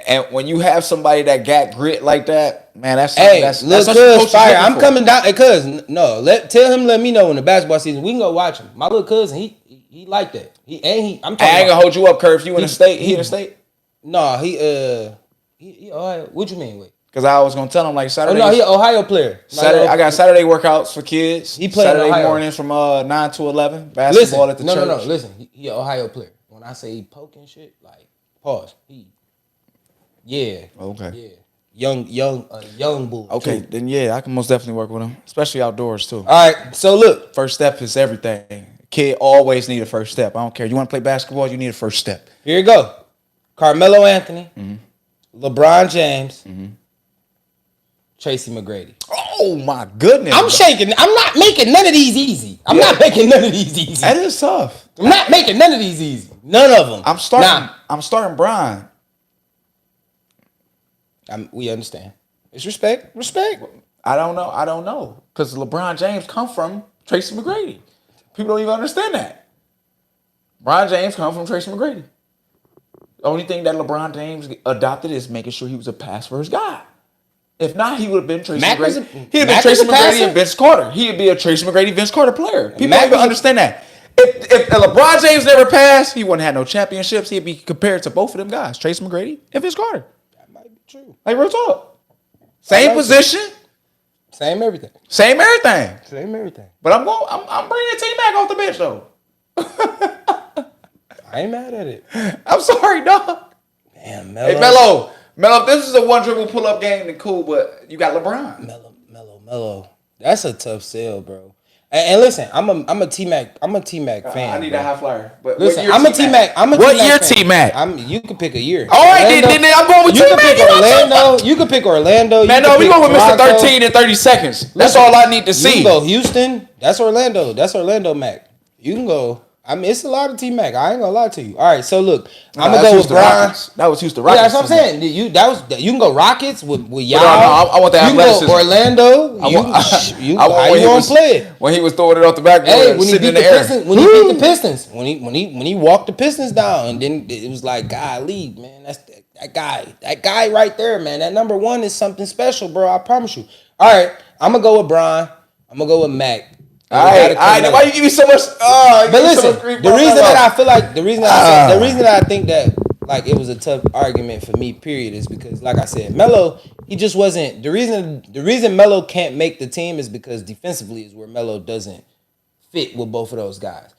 And when you have somebody that got grit like that, man, that's
cuz fire. I'm coming down. Hey, cuz, no, tell him, let me know in the basketball season. We can go watch him. My little cousin, he like that. I ain't gonna
hold you up, Kurt. If you in the state, he in the state.
No, he Ohio. What you mean? Wait.
Because I was gonna tell him like Saturday.
Oh no, he an Ohio player.
Saturday, I got Saturday workouts for kids.
He played
Saturday
Ohio.
mornings from 9 to 11. Basketball at the church.
No. Listen, he an Ohio player. When I say he poking shit, like pause. Okay. Yeah. Young bull.
Okay,
too.
then yeah, I can most definitely work with him, especially outdoors too.
All right. So look,
first step is everything. Kid always need a first step. I don't care. You want to play basketball, you need a first step.
Here you go. Carmelo Anthony, LeBron James, Tracy McGrady.
Oh my goodness!
I'm shaking. I'm not making none of these easy. Not making none of these easy.
That is tough.
I'm not making none of these easy. None of them.
I'm starting Brian.
We understand. It's respect.
I don't know. Because LeBron James come from Tracy McGrady. People don't even understand that. LeBron James come from Tracy McGrady. The only thing that LeBron James adopted is making sure he was a pass first guy. If not, he would have been Tracy McGrady. He'd have been Tracy McGrady and Vince Carter. He'd be a Tracy McGrady, Vince Carter player. People don't even understand that. If LeBron James never passed, he wouldn't have no championships. He'd be compared to both of them guys, Tracy McGrady and Vince Carter.
That might be true.
Like real talk. Same position.
Same everything.
But I'm bringing T-Mac off the bench though.
I ain't mad at it.
I'm sorry, dog.
Damn, Melo.
Hey, Melo, if this is a one dribble pull up game, then cool. But you got LeBron.
Melo. That's a tough sell, bro. And listen, I'm a T-Mac fan.
I need a high flyer. But
listen, I'm a T-Mac.
What year T-Mac?
You can pick a year.
All right, then I'm going with T-Mac.
You can pick Orlando.
Man, no, we going with Mr. 13 in 30 seconds. That's all I need to see.
You can go Houston. That's Orlando Mac. You can go. I mean, it's a lot of T-Mac. I ain't gonna lie to you. All right, so look, I'm gonna go with Brian.
That was Houston Rockets.
Yeah, that's what I'm saying. You can go Rockets with y'all.
I want the athleticism.
You can go Orlando. How you gonna play it?
When he was throwing it off the backboard,
when he beat the Pistons. When he beat the Pistons. When he walked the Pistons down, and then it was like, golly, man, that's that guy right there, man. That number one is something special, bro. I promise you. All right, I'm gonna go with Brian. I'm gonna go with Mac.
All right. Why you give me so much?
But listen, the reason that I think that like it was a tough argument for me, period, is because, like I said, Melo, he just wasn't. The reason Melo can't make the team is because defensively is where Melo doesn't fit with both of those guys.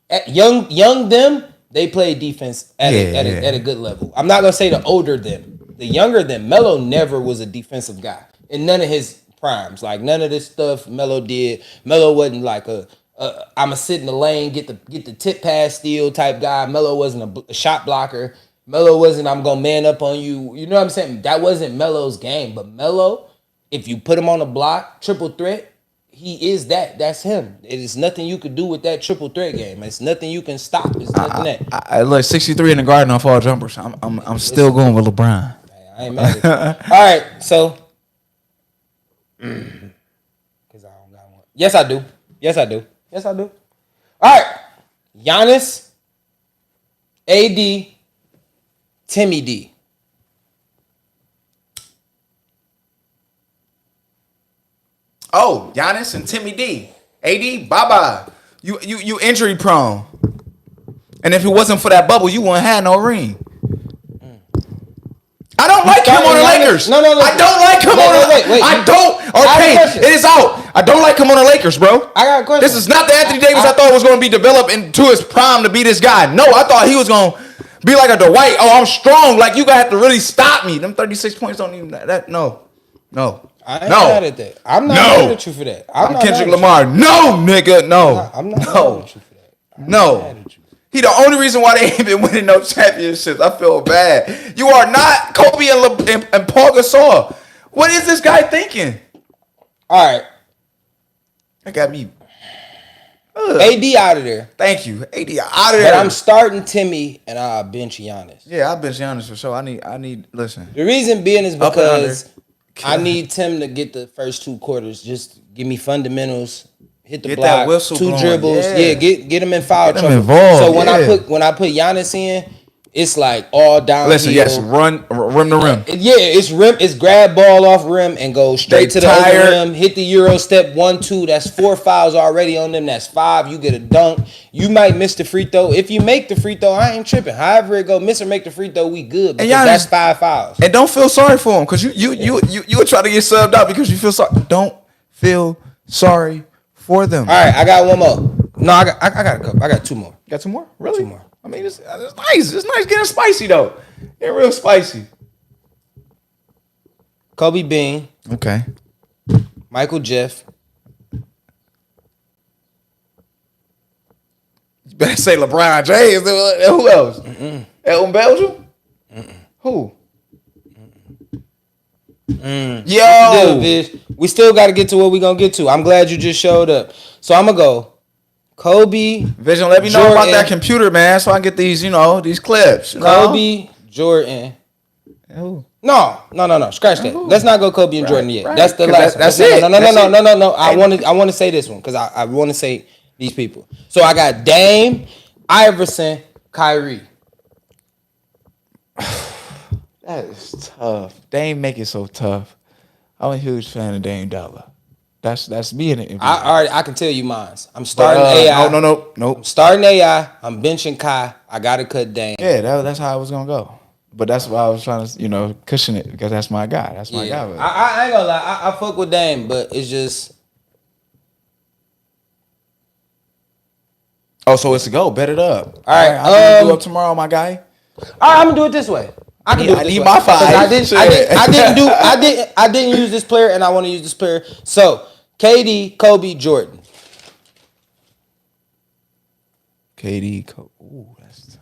At young them, they play defense at a good level. I'm not gonna say the older them, the younger them. Melo never was a defensive guy in none of his primes. Like none of this stuff Melo did. Melo wasn't like I'ma sit in the lane, get the tip pass steal type guy. Melo wasn't a shot blocker. Melo wasn't I'm gonna man up on you. You know what I'm saying? That wasn't Melo's game. But Melo, if you put him on the block, triple threat, he is that. That's him. It is nothing you could do with that triple threat game. It's nothing you can stop. It's nothing that.
I look 63 in the garden off all jumpers. I'm still going with LeBron.
I ain't mad at you. All right, so. Because I don't got one. Yes, I do. All right. Giannis, AD, Timmy D.
Oh, Giannis and Timmy D. AD, bye-bye. You injury prone. And if it wasn't for that bubble, you wouldn't have no ring. I don't like him on the Lakers.
No.
I don't like him on the Lakers. I don't. Okay, it is out. I don't like him on the Lakers, bro.
I got a question.
This is not the Anthony Davis I thought was going to be developed into his prime to be this guy. No, I thought he was going to be like a Dwight. Oh, I'm strong. Like, you going to have to really stop me. Them 36 points don't even... No.
I ain't mad at that. I'm not mad at you for that.
I'm Kendrick Lamar. No, nigga. No.
I'm not mad at you for that.
No. He the only reason why they ain't been winning no championships. I feel bad. You are not Kobe and Paul Gasol. What is this guy thinking?
All right.
That got me.
AD out of there.
Thank you. AD out of there.
But I'm starting Timmy and I'll bench Giannis.
Yeah, I'll bench Giannis for sure. I need. Listen.
The reason being is because I need Tim to get the first 2 quarters. Just give me fundamentals. Hit the block,
that whistle
2
blowing.
dribbles. Yeah, get him in foul trouble.
Involved,
so when I put Giannis in, it's like all downhill.
Listen, yes, run rim to rim.
Yeah, it's grab ball off rim and go straight to the other rim. Hit the Euro step 1-2. That's 4 fouls already on them. That's 5. You get a dunk. You might miss the free throw. If you make the free throw, I ain't tripping. However it go, miss or make the free throw, we good because that's 5 fouls.
And don't feel sorry for him because you were trying to get subbed out because you feel sorry. Don't feel sorry for them.
All right, I got one more. No, I got a couple. I got 2 more.
Got 2 more? Really?
2 more.
I mean, it's nice. It's nice getting spicy though. Getting real spicy.
Kobe Bean.
Okay.
Michael Jeff.
You better say LeBron James. Who else? Elton Belgium? Who? Yo.
Good, we still got to get to what we going to get to. I'm glad you just showed up. So I'm going to go Kobe.
Vision, let me know about that computer, man, so I can get these, these clips.
Kobe, Jordan.
Who?
No. Scratch that. Let's not go Kobe and Jordan yet. Right. That's the last.
That's it.
No. I want to say this one because I want to say these people. So I got Dame, Iverson, Kyrie.
That is tough. Dame make it so tough. I'm a huge fan of Dame Dollar. That's me in it.
I can tell you mine. I'm starting AI.
No.
I'm starting AI. I'm benching Kai. I gotta cut Dame.
Yeah, that's how I was gonna go. But that's why I was trying to, cushion it because that's my guy. That's my guy.
I ain't gonna lie. I fuck with Dame, but it's just.
Oh, so it's a go. Bet it up.
All right.
I'll do up tomorrow, my guy.
All right, I'm gonna do it this way. I
need my 5.
I didn't use this player, and I want to use this player. So KD, Kobe, Jordan.
KD, Kobe. Ooh, that's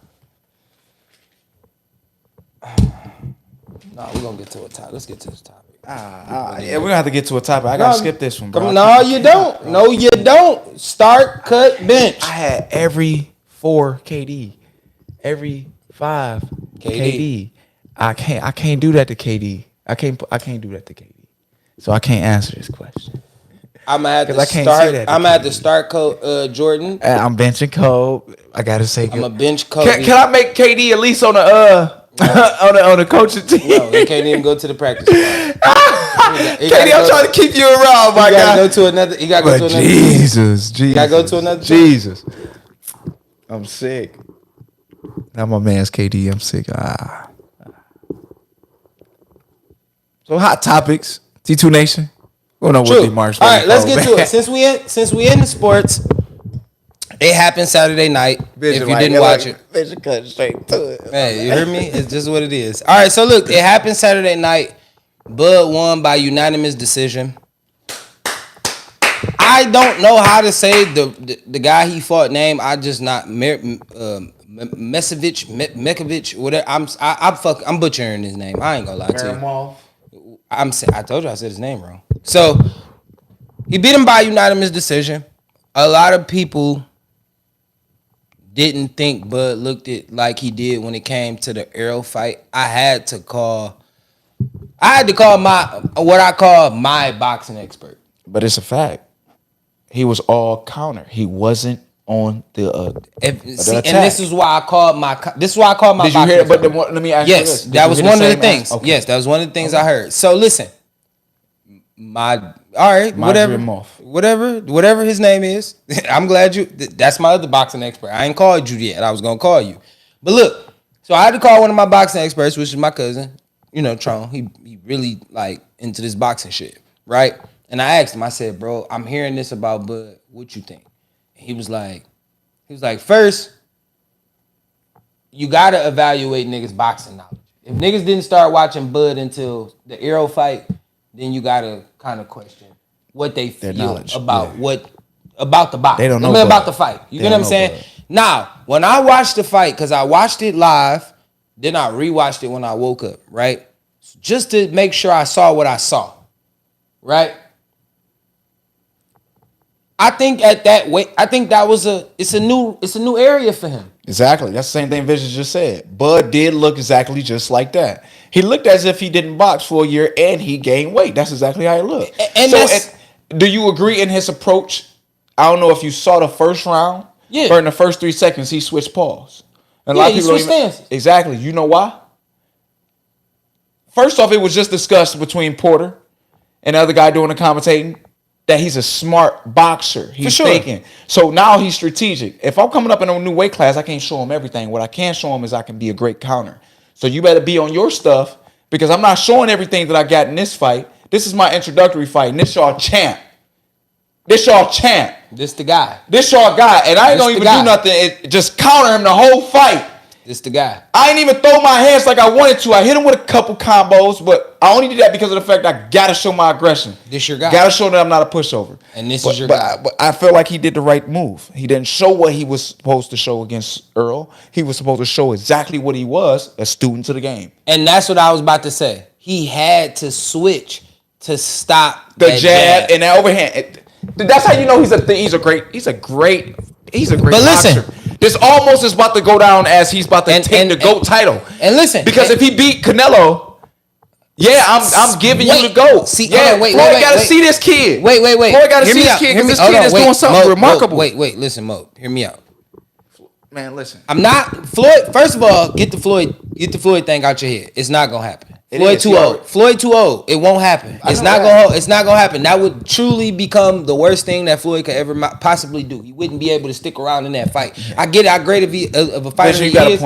No, we're gonna get to a topic. Let's get to this topic.
Yeah, we're gonna have to get to a topic. I gotta skip this one, bro.
No, you don't. No, you don't. Start, cut, bench.
I had every 4 KD, every 5 KD. I can't do that to KD. I can't do that to KD. So I can't answer this question.
I'm gonna have to start. I'm gonna have to start Jordan.
I'm benching Kobe. I gotta say,
I'm a bench Kobe.
Can I make KD at least on the on the coaching team?
No, he can't even go to the practice squad.
KD, I'm trying to keep you around, my guy.
Go to another. He gotta go to another.
Jesus.
He gotta go to another.
Jesus. I'm sick. Now my man's KD. I'm sick. So hot topics, T2 Nation. We don't know what Dmarks.
All right, let's get to it. Since we in the sports, it happened Saturday night. If you didn't watch it,
Vision cut straight to it.
Man, you heard me? It's just what it is. All right, so look, it happened Saturday night. Bud won by unanimous decision. I don't know how to say the guy he fought name. I just not Mekovic, whatever. I'm butchering his name. I ain't gonna lie to you. I told you I said his name wrong. So he beat him by unanimous decision. A lot of people didn't think Bud looked it like he did when it came to the Arrow fight. I had to call my boxing expert.
But it's a fact. He was all counter. He wasn't on the attack.
And this is why I called my. Did you hear it?
But let me ask you this.
Yes, that was one of the things. Okay. Yes, that was one of the things I heard. So listen, whatever his name is. I'm glad you. That's my other boxing expert. I ain't called you yet. I was gonna call you, but look. So I had to call one of my boxing experts, which is my cousin. you know, Tron, he really like into this boxing shit, right? And I asked him, I said, bro, I'm hearing this about Bud. What you think? And he was like, first, you gotta evaluate niggas' boxing knowledge. If niggas didn't start watching Bud until the Arrow fight, then you gotta kind of question what they feel about about the boxing.
They don't know
about the fight. You get what I'm saying?
Bud.
Now, when I watched the fight, because I watched it live, then I rewatched it when I woke up, right? Just to make sure I saw what I saw, right? I think at that weight, I think that was it's a new area for him.
Exactly. That's the same thing Vicious just said. Bud did look exactly just like that. He looked as if he didn't box for a year and he gained weight. That's exactly how he looked. Do you agree in his approach? I don't know if you saw the first round.
Yeah.
But in the first 3 seconds, he switched paws. And
He switched stances.
Exactly. You know why? First off, it was just discussed between Porter and the other guy doing the commentating that he's a smart boxer. He's thinking. So now he's strategic. If I'm coming up in a new weight class, I can't show him everything. What I can show him is I can be a great counter. So you better be on your stuff because I'm not showing everything that I got in this fight. This is my introductory fight, and this y'all champ. This y'all champ.
This the guy.
This y'all guy. And I ain't gonna even do nothing. Just counter him the whole fight.
This the guy.
I ain't even throw my hands like I wanted to. I hit him with a couple combos, but I only did that because of the fact I gotta show my aggression.
This your guy.
Gotta show that I'm not a pushover.
And this is your guy.
But I feel like he did the right move. He didn't show what he was supposed to show against Earl. He was supposed to show exactly what he was, a student to the game.
And that's what I was about to say. He had to switch to stop
the jab and that overhand. That's how you know he's a great boxer.
Listen,
this almost is about to go down as he's about to take the GOAT title.
And listen,
because if he beat Canelo, I'm giving you the GOAT.
See,
Floyd got to see this kid.
Wait.
Floyd got to see this kid because this kid is doing something remarkable.
Wait, listen, Mo, hear me out.
Man, listen.
I'm not Floyd. First of all, get the Floyd thing out your head. It's not gonna happen. Floyd too old. Floyd too old. It won't happen. It's not gonna happen. That would truly become the worst thing that Floyd could ever possibly do. He wouldn't be able to stick around in that fight. I get it. How great of a fighter he is,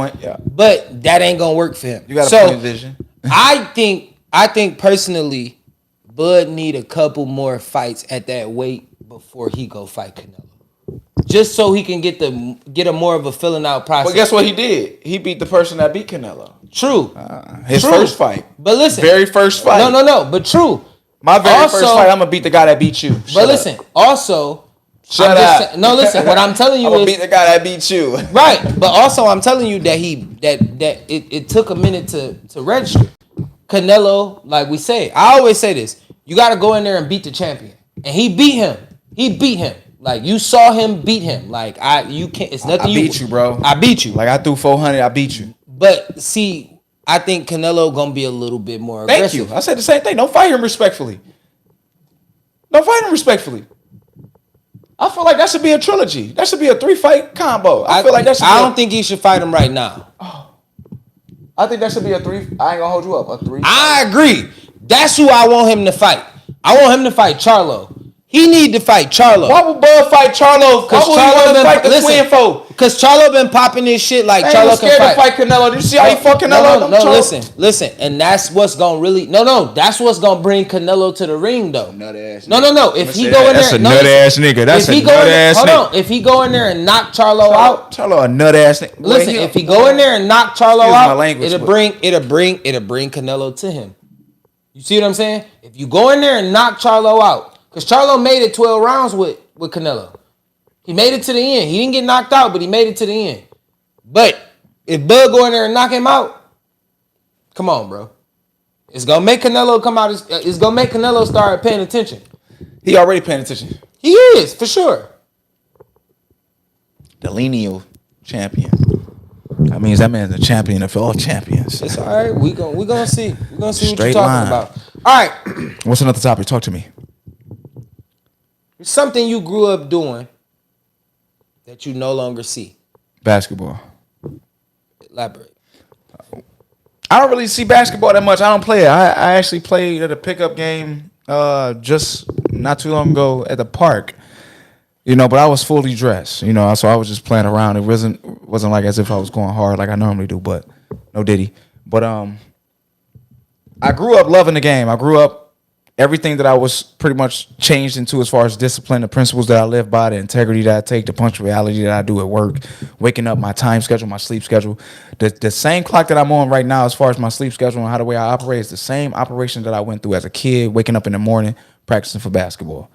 but that ain't gonna work for him.
You got a point of vision.
I think personally, Bud need a couple more fights at that weight before he go fight Canelo. Just so he can get a more of a filling out process.
But guess what he did? He beat the person that beat Canelo.
True.
His first fight.
But listen.
Very first fight.
No. But true.
My very first fight, I'm going to beat the guy that beat you.
But listen, also.
Shut up.
Listen. What I'm telling you
I'm going to beat the guy that beat you.
Right. But also, I'm telling you that it took a minute to register. Canelo, like we say, I always say this. You got to go in there and beat the champion. And he beat him. Like you saw him beat him. Like you can't. It's nothing.
I beat you, bro.
I beat you.
Like I threw 400. I beat you.
But see, I think Canelo gonna be a little bit more aggressive.
Thank you. I said the same thing. Don't fight him respectfully. I feel like that should be a trilogy. That should be a 3-fight combo. I feel like that should.
I don't think he should fight him right now.
I think that should be a 3. I ain't gonna hold you up. A 3.
I agree. That's who I want him to fight. I want him to fight Charlo. He need to fight Charlo.
Why would Bud fight Charlo? Why would he want to fight the twin foe?
Because Charlo been popping this shit like Charlo can
fight. To fight Canelo. Did you see how he fought Canelo?
No, listen. And that's what's gonna really that's what's gonna bring Canelo to the ring though. No. If he go in there,
that's a nut ass nigga. That's a nut ass nigga.
Hold on. If he go in there and knock Charlo out,
Charlo a nut ass nigga.
Listen, if he go in there and knock Charlo out, it'll bring Canelo to him. You see what I'm saying? If you go in there and knock Charlo out. Because Charlo made it 12 rounds with Canelo. He made it to the end. He didn't get knocked out, but he made it to the end. But if Bud go in there and knock him out, come on, bro. It's going to make Canelo come out. It's going to make Canelo start paying attention.
He already paying attention.
He is, for sure.
The lineal champion. That means that man's a champion of all champions.
It's all right. We're gonna see. We're going to see what you're talking about. All right.
What's another topic? Talk to me.
It's something you grew up doing that you no longer see.
Basketball.
Elaborate.
I don't really see basketball that much. I don't play it. I actually played at a pickup game just not too long ago at the park. But I was fully dressed. So I was just playing around. It wasn't like as if I was going hard like I normally do, but no diddy. But I grew up loving the game. I grew up everything that I was pretty much changed into as far as discipline, the principles that I live by, the integrity that I take, the punctuality that I do at work, waking up, my time schedule, my sleep schedule. The same clock that I'm on right now as far as my sleep schedule and how the way I operate is the same operation that I went through as a kid, waking up in the morning, practicing for basketball.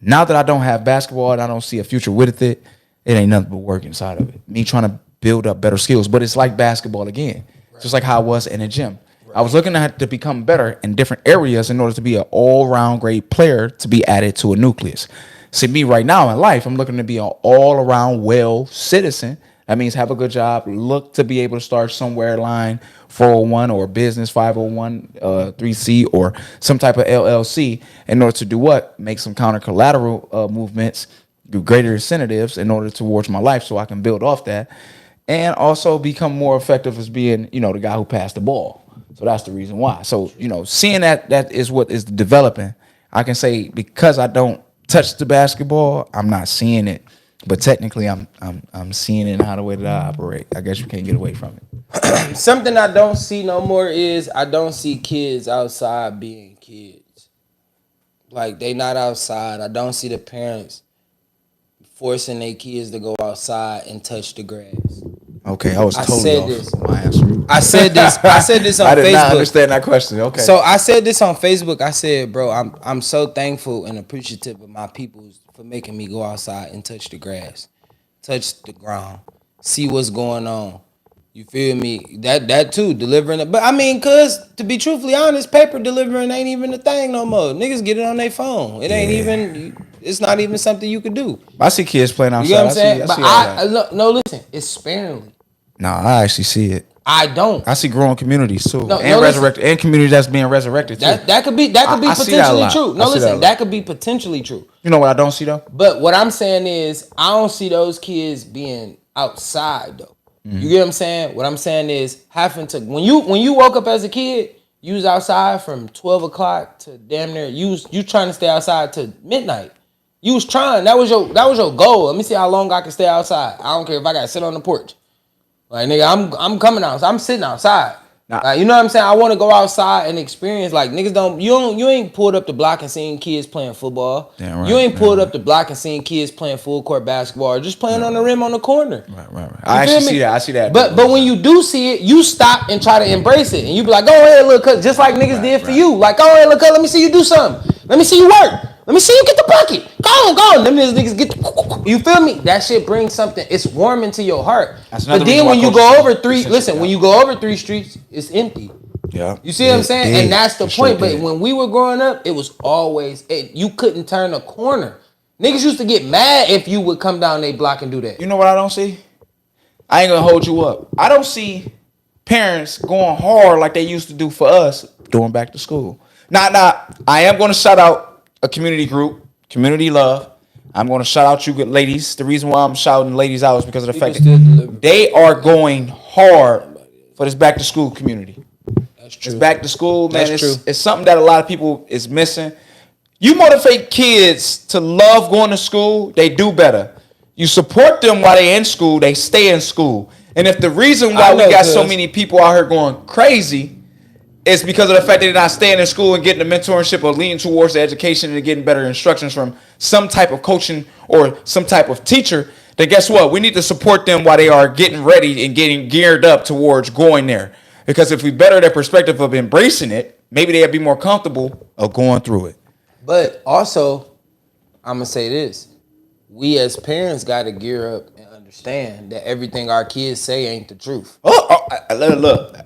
Now that I don't have basketball and I don't see a future with it, it ain't nothing but work inside of it. Me trying to build up better skills. But it's like basketball again, just like how I was in the gym. I was looking to become better in different areas in order to be an all-around great player to be added to a nucleus. See, me right now in life, I'm looking to be an all-around well citizen. That means have a good job, look to be able to start somewhere line 401 or business 501, 3C or some type of LLC in order to do what? Make some counter collateral movements, do greater incentives in order towards my life so I can build off that and also become more effective as being, the guy who passed the ball. So that's the reason why. So, seeing that is what is developing. I can say because I don't touch the basketball, I'm not seeing it. But technically I'm seeing it in how the way that I operate. I guess you can't get away from it.
Something I don't see no more is I don't see kids outside being kids. Like they not outside. I don't see the parents forcing their kids to go outside and touch the grass.
Okay, I was totally off my answer.
I said this on Facebook.
I did not understand that question. Okay.
So I said this on Facebook. I said, bro, I'm so thankful and appreciative of my peoples for making me go outside and touch the grass, touch the ground, see what's going on. You feel me? That too, delivering it. But I mean, cause to be truthfully honest, paper delivering ain't even a thing no more. Niggas get it on their phone. It ain't even. It's not even something you could do.
I see kids playing outside.
You know what I'm saying? But no, listen, it's sparingly.
No, I actually see it.
I don't.
I see growing communities too,
no,
and resurrected, and communities that's being resurrected too.
That could be potentially true. No, listen, that could be potentially true.
You know what I don't see though?
But what I'm saying is, I don't see those kids being outside though. Mm-hmm. You get what I'm saying? What I'm saying is having to when you woke up as a kid, you was outside from 12 o'clock to damn near you trying to stay outside to midnight. You was trying. That was your goal. Let me see how long I can stay outside. I don't care if I gotta sit on the porch. Like nigga, I'm coming out. I'm sitting outside. Nah. Like, you know what I'm saying? I want to go outside and experience. Like niggas you ain't pulled up the block and seen kids playing football. Yeah, right, you ain't pulled up the block and seen kids playing full court basketball or just playing on the rim on the corner.
Right. I actually see that. I see that.
But when you do see it, you stop and try to embrace it, and you be like, go ahead, look, cuz just like niggas did for you. Like, go ahead, look, cuz let me see you do something. Let me see you work. Let me see you get the bucket. Go on. Them niggas get the, you feel me? That shit brings something. It's warming to your heart. But then when you go over when you go over 3 streets, it's empty.
Yeah.
You see what I'm saying? And that's the point. But when we were growing up, it was always, you couldn't turn a corner. Niggas used to get mad if you would come down their block and do that.
You know what I don't see? I ain't gonna hold you up. I don't see parents going hard like they used to do for us doing back to school. Now, I am going to shout out a community group, Community Love. I'm going to shout out you good ladies. The reason why I'm shouting ladies out is because of the fact that they are going hard for this back to school community.
That's true.
It's back to school, man.
That's true.
It's something that a lot of people is missing. You motivate kids to love going to school, they do better. You support them while they're in school, they stay in school. And if the reason why we got so many people out here going crazy, it's because of the fact that they're not staying in school and getting the mentorship or leaning towards the education and getting better instructions from some type of coaching or some type of teacher, then guess what? We need to support them while they are getting ready and getting geared up towards going there. Because if we better their perspective of embracing it, maybe they'll be more comfortable of going through it.
But also, I'm going to say this. We as parents got to gear up and understand that everything our kids say ain't the truth.
Look,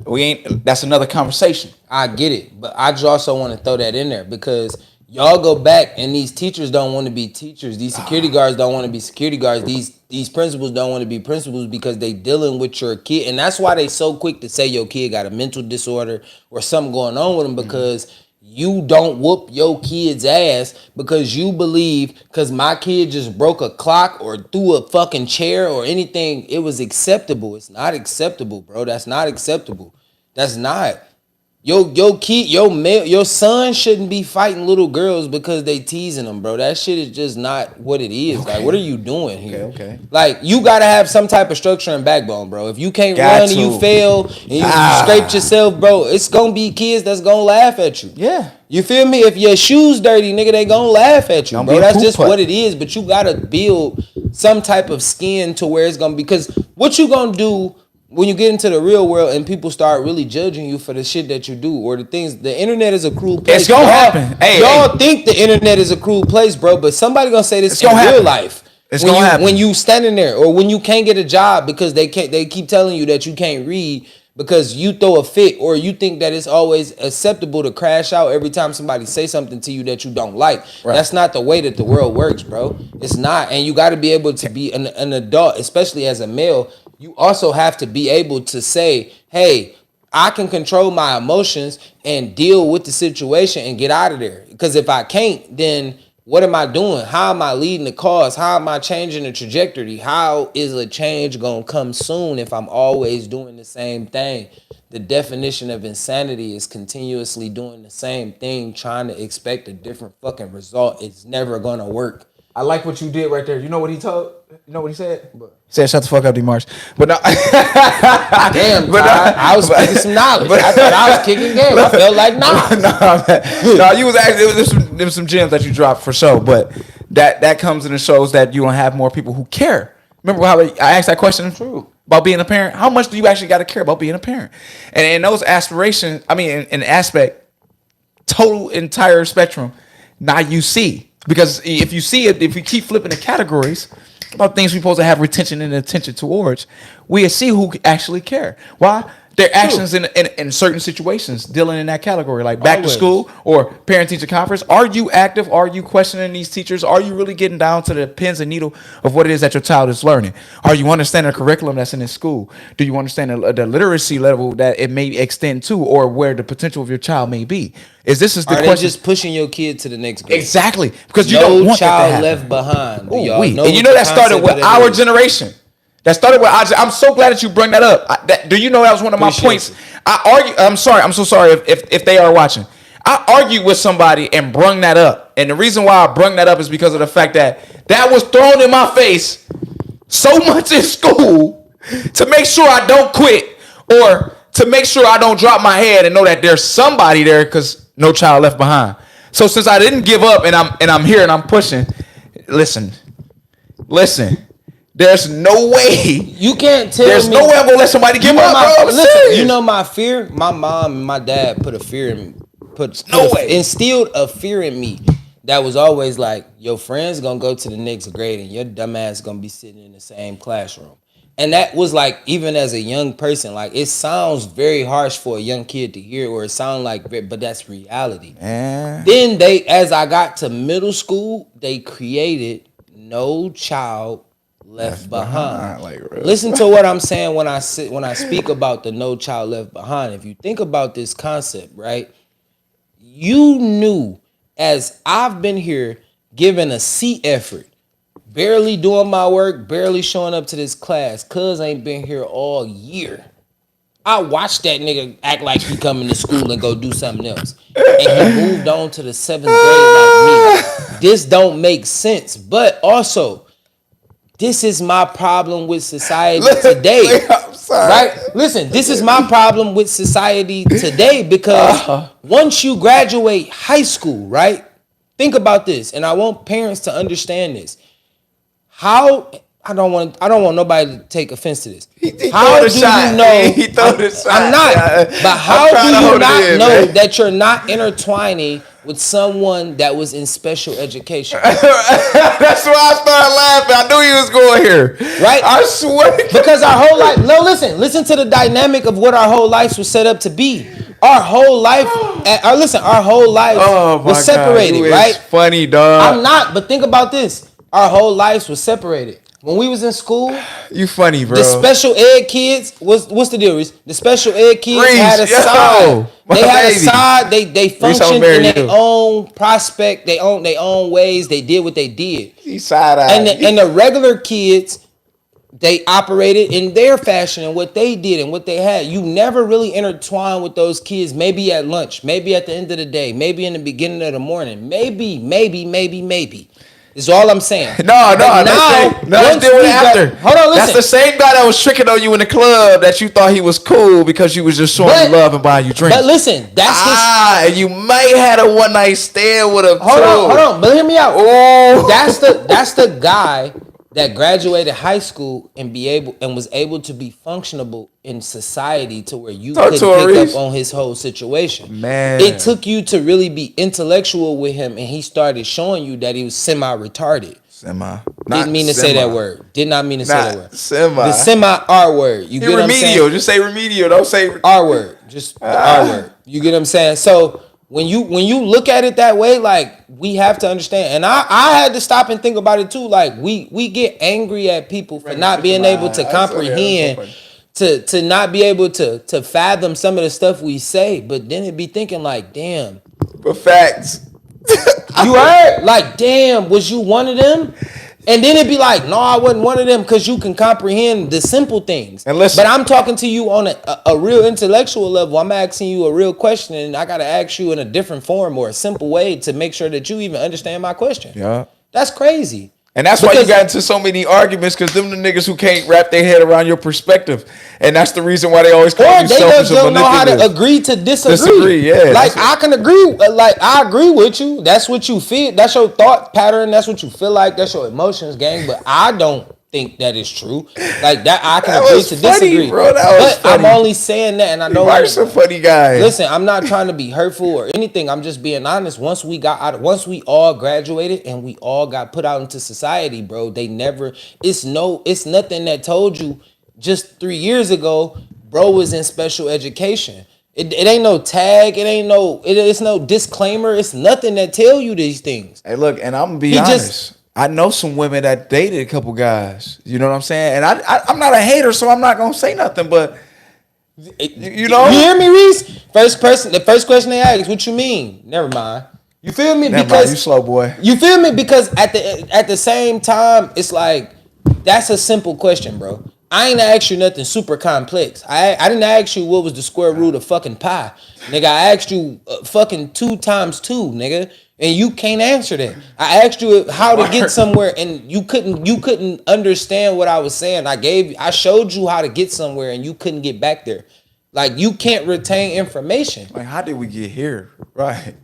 that's another conversation.
I get it, but I just also want to throw that in there because y'all go back and these teachers don't want to be teachers. These security guards don't want to be security guards. These principals don't want to be principals because they dealing with your kid. And that's why they so quick to say your kid got a mental disorder or something going on with them because you don't whoop your kid's ass because you believe because my kid just broke a clock or threw a fucking chair or anything, it was acceptable. It's not acceptable, bro. That's not acceptable. That's not. Your son shouldn't be fighting little girls because they teasing them, bro. That shit is just not what it is. Okay. Like, what are you doing here?
Okay.
Like, you gotta have some type of structure and backbone, bro. If you can't run and you fail and you scraped yourself, bro, it's gonna be kids that's gonna laugh at you.
Yeah.
You feel me? If your shoes dirty, nigga, they gonna laugh at you, bro. That's just what it is. But you gotta build some type of skin to where it's gonna be. Because what you gonna do when you get into the real world and people start really judging you for the shit that you do or the things, the internet is a cruel place.
It's gonna happen.
Y'all think the internet is a cruel place, bro, but somebody gonna say this in real life.
It's gonna happen.
When you standing there or when you can't get a job because they keep telling you that you can't read because you throw a fit or you think that it's always acceptable to crash out every time somebody say something to you that you don't like. Right. That's not the way that the world works, bro. It's not. And you got to be able to be an adult, especially as a male. You also have to be able to say, hey, I can control my emotions and deal with the situation and get out of there. Because if I can't, then what am I doing? How am I leading the cause? How am I changing the trajectory? How is a change going to come soon if I'm always doing the same thing? The definition of insanity is continuously doing the same thing, trying to expect a different fucking result. It's never going to work.
I like what you did right there. You know what he told? You know what he said? He said, "Shut the fuck up, Dmarks." But no,
damn, but I was speaking some knowledge. I thought I was kicking game. I felt like
no, you was actually there was some gems that you dropped for sure. But that comes in and shows that you don't have more people who care. Remember how I asked that question about being a parent? How much do you actually got to care about being a parent? And in those aspirations, I mean, in aspect, total entire spectrum. Now you see. Because if you see it, if we keep flipping the categories about things we're supposed to have retention and attention towards, we see who actually care. Why? Their actions in certain situations dealing in that category, like back to school or parent-teacher conference. Are you active? Are you questioning these teachers? Are you really getting down to the pins and needle of what it is that your child is learning? Are you understanding the curriculum that's in this school? Do you understand the literacy level that it may extend to, or where the potential of your child may be? Are they
just pushing your kid to the next grade?
Exactly, because you don't want that to happen.
Left behind.
And you know that started with our generation. That started with. I'm so glad that you bring that up. Do you know that was one of my points? I'm so sorry if they are watching. I argued with somebody and brung that up, and the reason why I brung that up is because of the fact that was thrown in my face so much in school to make sure I don't quit or to make sure I don't drop my head and know that there's somebody there, because no child left behind. So since I didn't give up and I'm here and I'm pushing, listen. There's no way.
You can't tell me.
There's no way I'm gonna let somebody give up, bro.
Listen, you know my fear? My mom and my dad instilled a fear in me that was always like, your friend's gonna go to the next grade and your dumb ass gonna be sitting in the same classroom. And that was like, even as a young person, like, it sounds very harsh for a young kid to hear, or it sounds like, but that's reality. Then as I got to middle school, they created No Child Left Behind. Listen to what I'm saying when I speak about the No Child Left Behind. If you think about this concept, right? You knew, as I've been here giving a C effort, barely doing my work, barely showing up to this class, cuz ain't been here all year. I watched that nigga act like he coming to school and go do something else. And he moved on to the 7th grade like me. This don't make sense. But also, this is my problem with society today.
I'm sorry.
Right? Listen, this is my problem with society today, because once you graduate high school, right? Think about this, and I want parents to understand this. How I don't want nobody to take offense to this. How do you know?
He threw the shot.
I'm not. But how do you not know that you're not intertwining with someone that was in special education?
That's why I started laughing. I knew he was going here.
Right?
I swear.
Because our whole life. No, listen to the dynamic of what our whole lives was set up to be. Our whole life. Our whole life was separated.
God,
right?
Funny, dog.
I'm not. But think about this. Our whole lives was separated. When we was in school,
you funny, bro.
The special ed kids, what's the deal, Reese? The special ed kids had a side. They had a side. They functioned in their own prospect, their own ways. They did what they did.
He side-eyed.
And the regular kids they operated in their fashion and what they did and what they had. You never really intertwine with those kids. Maybe at lunch, maybe at the end of the day, maybe in the beginning of the morning, maybe. Is all I'm saying.
No, let's deal with it after.
Hold on, listen.
That's the same guy that was tricking on you in the club that you thought he was cool because you was just showing you love and buying you drinks.
But listen,
and you might had a one night stand with him.
Hold on, but hear me out. Oh, that's the guy that graduated high school and was able to be functionable in society to where you could pick up on his whole situation.
Man,
it took you to really be intellectual with him, and he started showing you that he was semi-retarded. Didn't mean to say that word. Did not mean to say that word. The semi-R word. You get what I'm saying?
Remedial. Just say remedial. Don't say
R word. Just the R word. You get what I'm saying? So when you look at it that way, like, we have to understand, and I had to stop and think about it too. Like, we get angry at people for not being able to comprehend, to not be able to fathom some of the stuff we say, but then it be thinking like, damn.
But facts.
You heard? Like, damn, was you one of them? And then it'd be like, no, I wasn't one of them, because you can comprehend the simple things.
And listen,
but I'm talking to you on a real intellectual level. I'm asking you a real question, and I got to ask you in a different form or a simple way to make sure that you even understand my question.
Yeah.
That's crazy.
And that's why you got into so many arguments, because them the niggas who can't wrap their head around your perspective. And that's the reason why they always call you selfish and manipulative. They don't know how to
agree to disagree.
Yeah.
Like, I can agree. Like, I agree with you. That's what you feel. That's your thought pattern. That's what you feel like. That's your emotions, gang. But I don't think that is true. Like, that I can agree to disagree.
Bro, but
funny. I'm only saying that, and I know
you're some funny guy.
Listen, I'm not trying to be hurtful or anything. I'm just being honest. Once we all graduated and we all got put out into society, bro, it's nothing that told you just 3 years ago, bro was in special education. It ain't no tag. It's no disclaimer. It's nothing that tell you these things.
Hey, look, and I'm gonna be honest. I know some women that dated a couple guys. You know what I'm saying? And I'm not a hater, so I'm not gonna say nothing. But you know,
you hear me, Reese? The first question they ask, what you mean? Never mind. You feel me?
You slow boy.
You feel me? Because at the same time, it's like, that's a simple question, bro. I ain't asked you nothing super complex. I didn't ask you what was the square root of fucking pi, nigga. I asked you fucking 2 times 2, nigga. And you can't answer that. I asked you how to get somewhere, and you couldn't understand what I was saying. I showed you how to get somewhere, and you couldn't get back there. Like, you can't retain information.
Like, how did we get here? Right.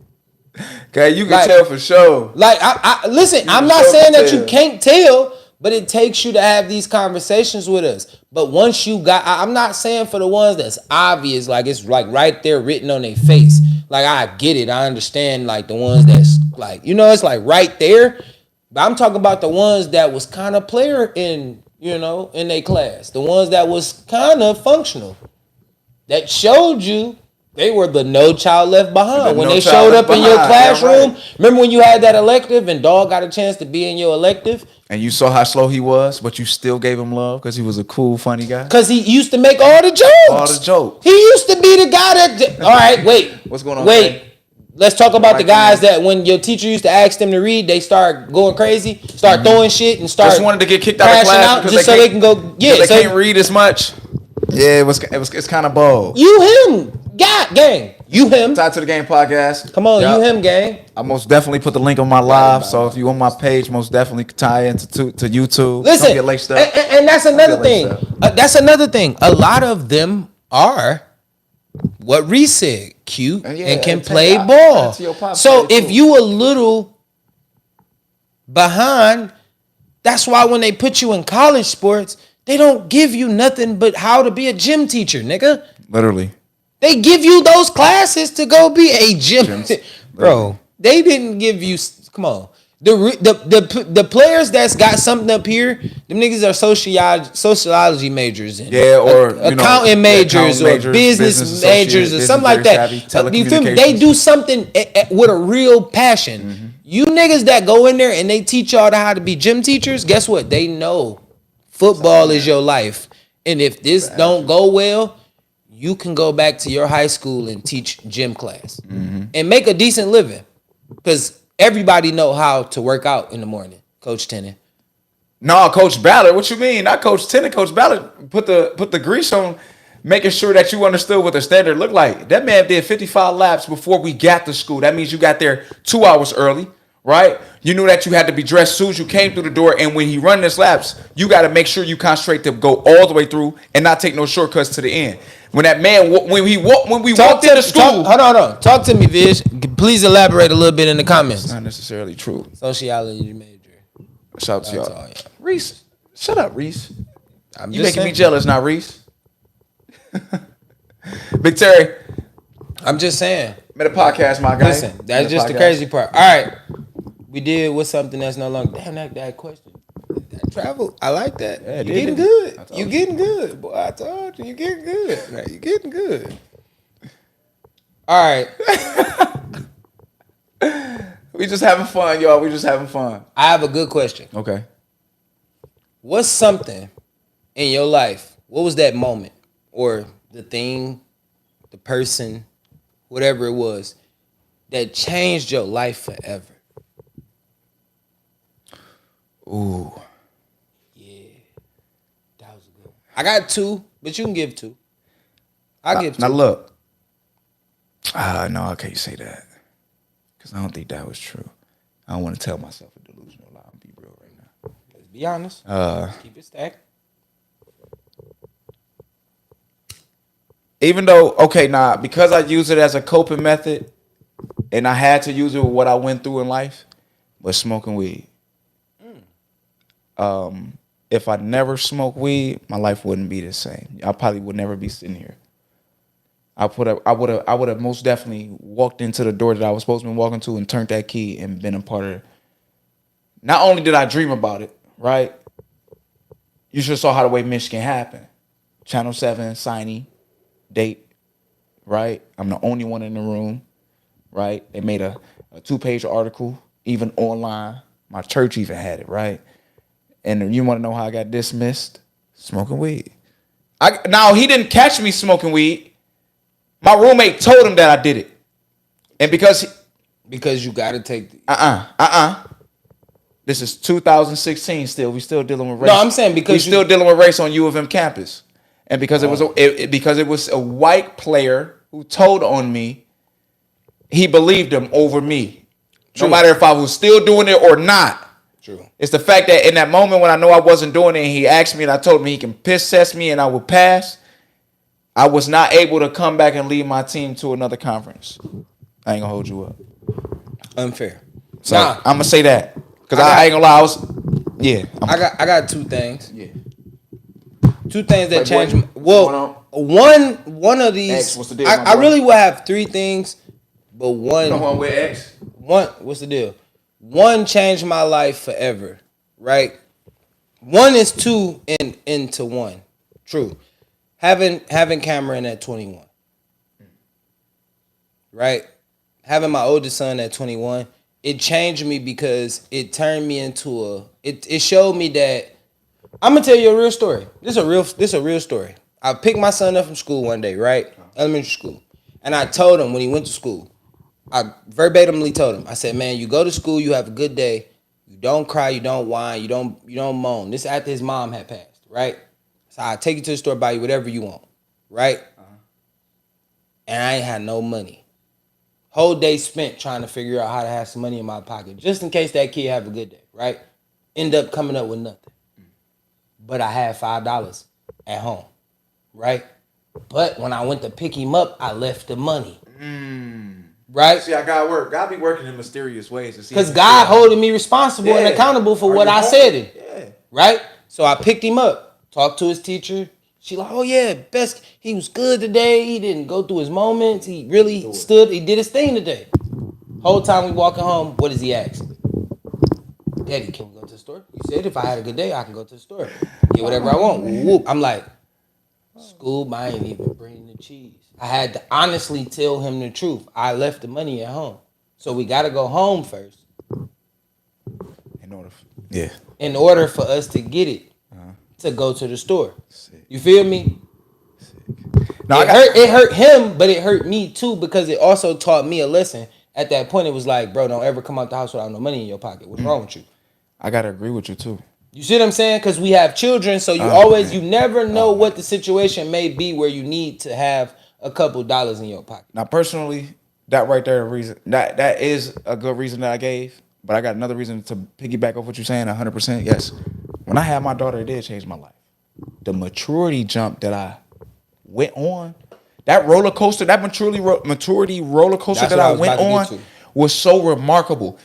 Okay, you can tell for sure.
Like, listen, I'm not saying that you can't tell, but it takes you to have these conversations with us. But once you I'm not saying for the ones that's obvious, like it's like right there written on their face. Like, I get it. I understand, like, the ones that's like, it's like right there. But I'm talking about the ones that was kind of player in their class. The ones that was kind of functional. That showed you they were the no child left behind. When they showed up in your classroom, remember when you had that elective and Dog got a chance to be in your elective?
And you saw how slow he was, but you still gave him love because he was a cool, funny guy?
Because he used to make all the jokes. He used to be the guy that... All right, wait.
What's going on?
Wait. Let's talk about the guys that when your teacher used to ask them to read, they start going crazy, start throwing shit, and start...
Just wanted to get kicked out of class because
they can go... Yeah,
they can't read as much. Yeah, it's kind of bold.
You him. God, gang. You him.
Tied to the Game podcast.
Come on, you him, gang.
I most definitely put the link on my live, so if you on my page, most definitely tie into to YouTube.
Listen,
don't get laced up.
And that's another thing. That's another thing. A lot of them are what Reese said, cute and can play ball. So if you a little behind, that's why when they put you in college sports, they don't give you nothing but how to be a gym teacher, nigga.
Literally.
They give you those classes to go be a gym. Bro, they didn't give you... Come on. The players that's got something up here, them niggas are sociology majors.
Or
accounting majors or business majors or something like that. You feel me? They do something with a real passion. Mm-hmm. You niggas that go in there and they teach y'all how to be gym teachers, guess what? They know football is your life. And if this don't go well, you can go back to your high school and teach gym class and make a decent living, because everybody know how to work out in the morning. Coach Tennant,
No, Coach Ballard. What you mean? Not Coach Tennant. Coach Ballard put the grease on, making sure that you understood what the standard looked like. That man did 55 laps before we got to school. That means you got there 2 hours early, right? You knew that you had to be dressed as soon as you came through the door. And when he run this laps, you got to make sure you concentrate to go all the way through and not take no shortcuts to the end. When that man, when we walked into school,
hold on. Talk to me, Vish. Please elaborate a little bit in the comments.
it's not necessarily true.
Sociology major.
Shout out to y'all.
All, yeah.
Reese, shut up, Reese.
I'm
You
just
making
saying.
me jealous now, Reese. Big Terry,
I'm just saying.
made a podcast, my guy.
Listen, that's
Made a
just the
podcast.
crazy part. All right, we did with something that's no longer. Damn, that question. That travel, I like that.
Yeah,
You
did
getting
it.
good.
I told
You
you.
getting good, boy. I told you, you getting good. Man, you getting good. All right,
We just having fun, y'all. We just having fun.
I have a good question.
Okay.
What's something in your life? What was that moment or the thing, the person, whatever it was, that changed your life forever?
Ooh.
Yeah, that was a good one. I got two, but you can give two. I'll give two.
Now look. No, I can't say that. Because I don't think that was true. I don't want to tell myself a delusional lie. I'm be real right now.
Let's be honest. Keep it stacked.
Even though, okay, because I use it as a coping method and I had to use it with what I went through in life, was smoking weed. If I never smoked weed, my life wouldn't be the same. I probably would never be sitting here. I would have most definitely walked into the door that I was supposed to be walking to and turned that key and been a part of it. Not only did I dream about it, right? You should have saw how the way Michigan happened. Channel 7, signing, date, right? I'm the only one in the room, right? They made a 2-page article, even online. My church even had it, right? And you want to know how I got dismissed? Smoking weed. Now, he didn't catch me smoking weed. My roommate told him that I did it. And because
you got to take.
This is 2016 still. We still dealing with race.
No, I'm saying because
we still dealing with race on U of M campus. And because it was a white player who told on me, he believed him over me.
True.
No matter if I was still doing it or not.
True.
It's the fact that in that moment when I know I wasn't doing it and he asked me and I told him he can piss test me and I would pass, I was not able to come back and lead my team to another conference. I ain't gonna hold you up.
Unfair.
So I'm gonna say that. Because I ain't gonna lie,
I got two things.
Yeah.
Two things that
Playboy,
changed.
what's going
One of these.
X, what's the deal,
I
my boy?
really would have three things, but one.
Come on with X.
One. What's the deal? One changed my life forever. Right. One is two into one. True. Having Cameron at 21. Right. Having my oldest son at 21. It changed me because it turned me into it showed me that I'm gonna tell you a real story. This is a real story. I picked my son up from school one day, right? Elementary school. And I told him when he went to school, I verbatimly told him, I said, man, you go to school, you have a good day, you don't cry, you don't whine, you don't moan. This after his mom had passed, right? So I take you to the store, buy you whatever you want, right? And I ain't had no money. Whole day spent trying to figure out how to have some money in my pocket, just in case that kid have a good day, right? End up coming up with nothing. But I had $5 at home, right? But when I went to pick him up, I left the money. Right?
See, I gotta work. God be working in mysterious ways.
Because God holding me responsible and accountable for what I said.
Yeah.
Right? So I picked him up, talked to his teacher. She like, oh yeah, best. He was good today. He didn't go through his moments. He really stood. He did his thing today. Whole time we walking home, what does he ask? Daddy, can we go to the store? You said if I had a good day, I can go to the store. Get whatever I want. Whoop. I'm like, school, I ain't even bringing the cheese. I had to honestly tell him the truth. I left the money at home. So we got to go home first. In order for us to get it, to go to the store. Sick. You feel me? Now, it hurt him, but it hurt me too because it also taught me a lesson. At that point, it was like, bro, don't ever come out the house without no money in your pocket. What's wrong with you?
I gotta agree with you too.
You see what I'm saying? Because we have children, so you never know what the situation may be where you need to have a couple dollars in your pocket.
Now, personally, that right there, reason that is a good reason that I gave. But I got another reason to piggyback off what you're saying. 100%. Yes, when I had my daughter, it did change my life. The maturity jump that I went on, that roller coaster, that maturity roller coaster that I went on was so remarkable.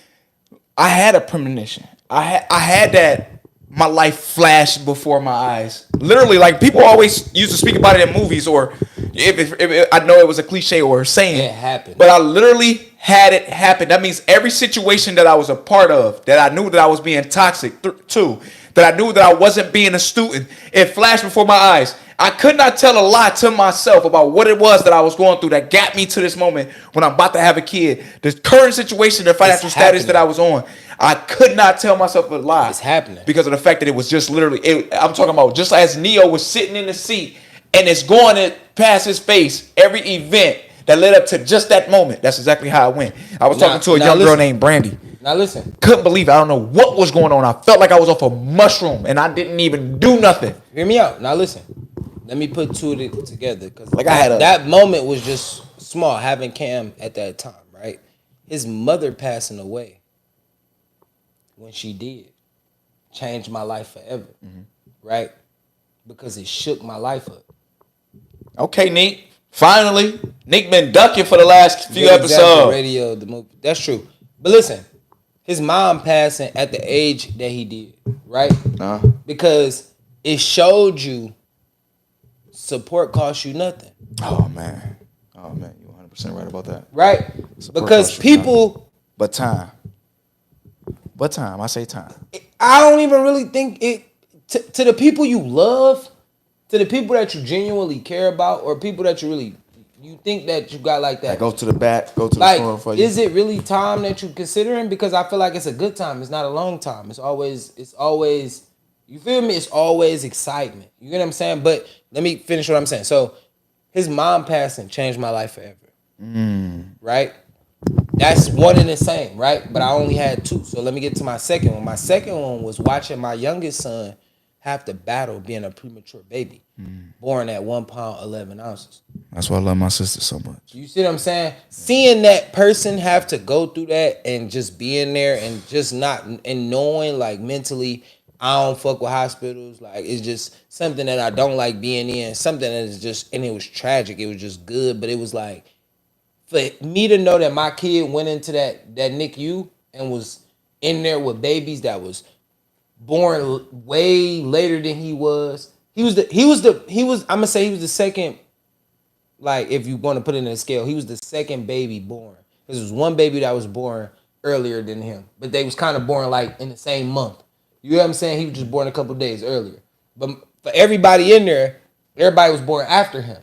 I had a premonition. I had that. My life flashed before my eyes. Literally, like people always used to speak about it in movies, or if I know it was a cliche or a saying.
It happened.
But I literally had it happen. That means every situation that I was a part of, that I knew that I was being toxic to, that I knew that I wasn't being a student, it flashed before my eyes. I could not tell a lie to myself about what it was that I was going through that got me to this moment when I'm about to have a kid. The current situation, the financial status that I was on, I could not tell myself a lie.
It's happening.
Because of the fact that it was just literally, I'm talking about just as Neo was sitting in the seat and it's going past his face, every event that led up to just that moment. That's exactly how it went. I was talking to a young girl named Brandy.
Now listen.
Couldn't believe it. I don't know what was going on. I felt like I was off a mushroom and I didn't even do nothing.
Hear me out. Now listen. Let me put two together, because
like
that moment was just small, having Cam at that time, right? His mother passing away when she did changed my life forever, right? Because it shook my life up.
Okay, Nick. Finally, Nick been ducking for the last few episodes.
Radio, the movie. That's true. But listen, his mom passing at the age that he did, right? Because it showed you support costs you nothing.
Oh man, you 100% right about that.
Right?
Support
because people,
but time. I say time.
I don't even really think it to the people you love, to the people that you genuinely care about, or people that you think that you got like that.
Like go to the store for you.
Is it really time that you considering? Because I feel like it's a good time. It's not a long time. It's always. You feel me? It's always excitement. You get what I'm saying? But let me finish what I'm saying. So his mom passing changed my life forever. Right? That's one and the same, right? But I only had two. So let me get to my second one. My second one was watching my youngest son have to battle being a premature baby, born at 1 pound, 11 ounces.
That's why I love my sister so much.
You see what I'm saying? Seeing that person have to go through that and just being there and just not, and knowing like mentally, I don't fuck with hospitals. Like, it's just something that I don't like being in. Something that is just, and it was tragic. It was just good, but it was like, for me to know that my kid went into that NICU and was in there with babies that was born way later than he was. I'm gonna say he was the second, like, if you want to put it in a scale, he was the second baby born. There was one baby that was born earlier than him, but they was kind of born like in the same month. You know what I'm saying? He was just born a couple days earlier. But for everybody in there, everybody was born after him.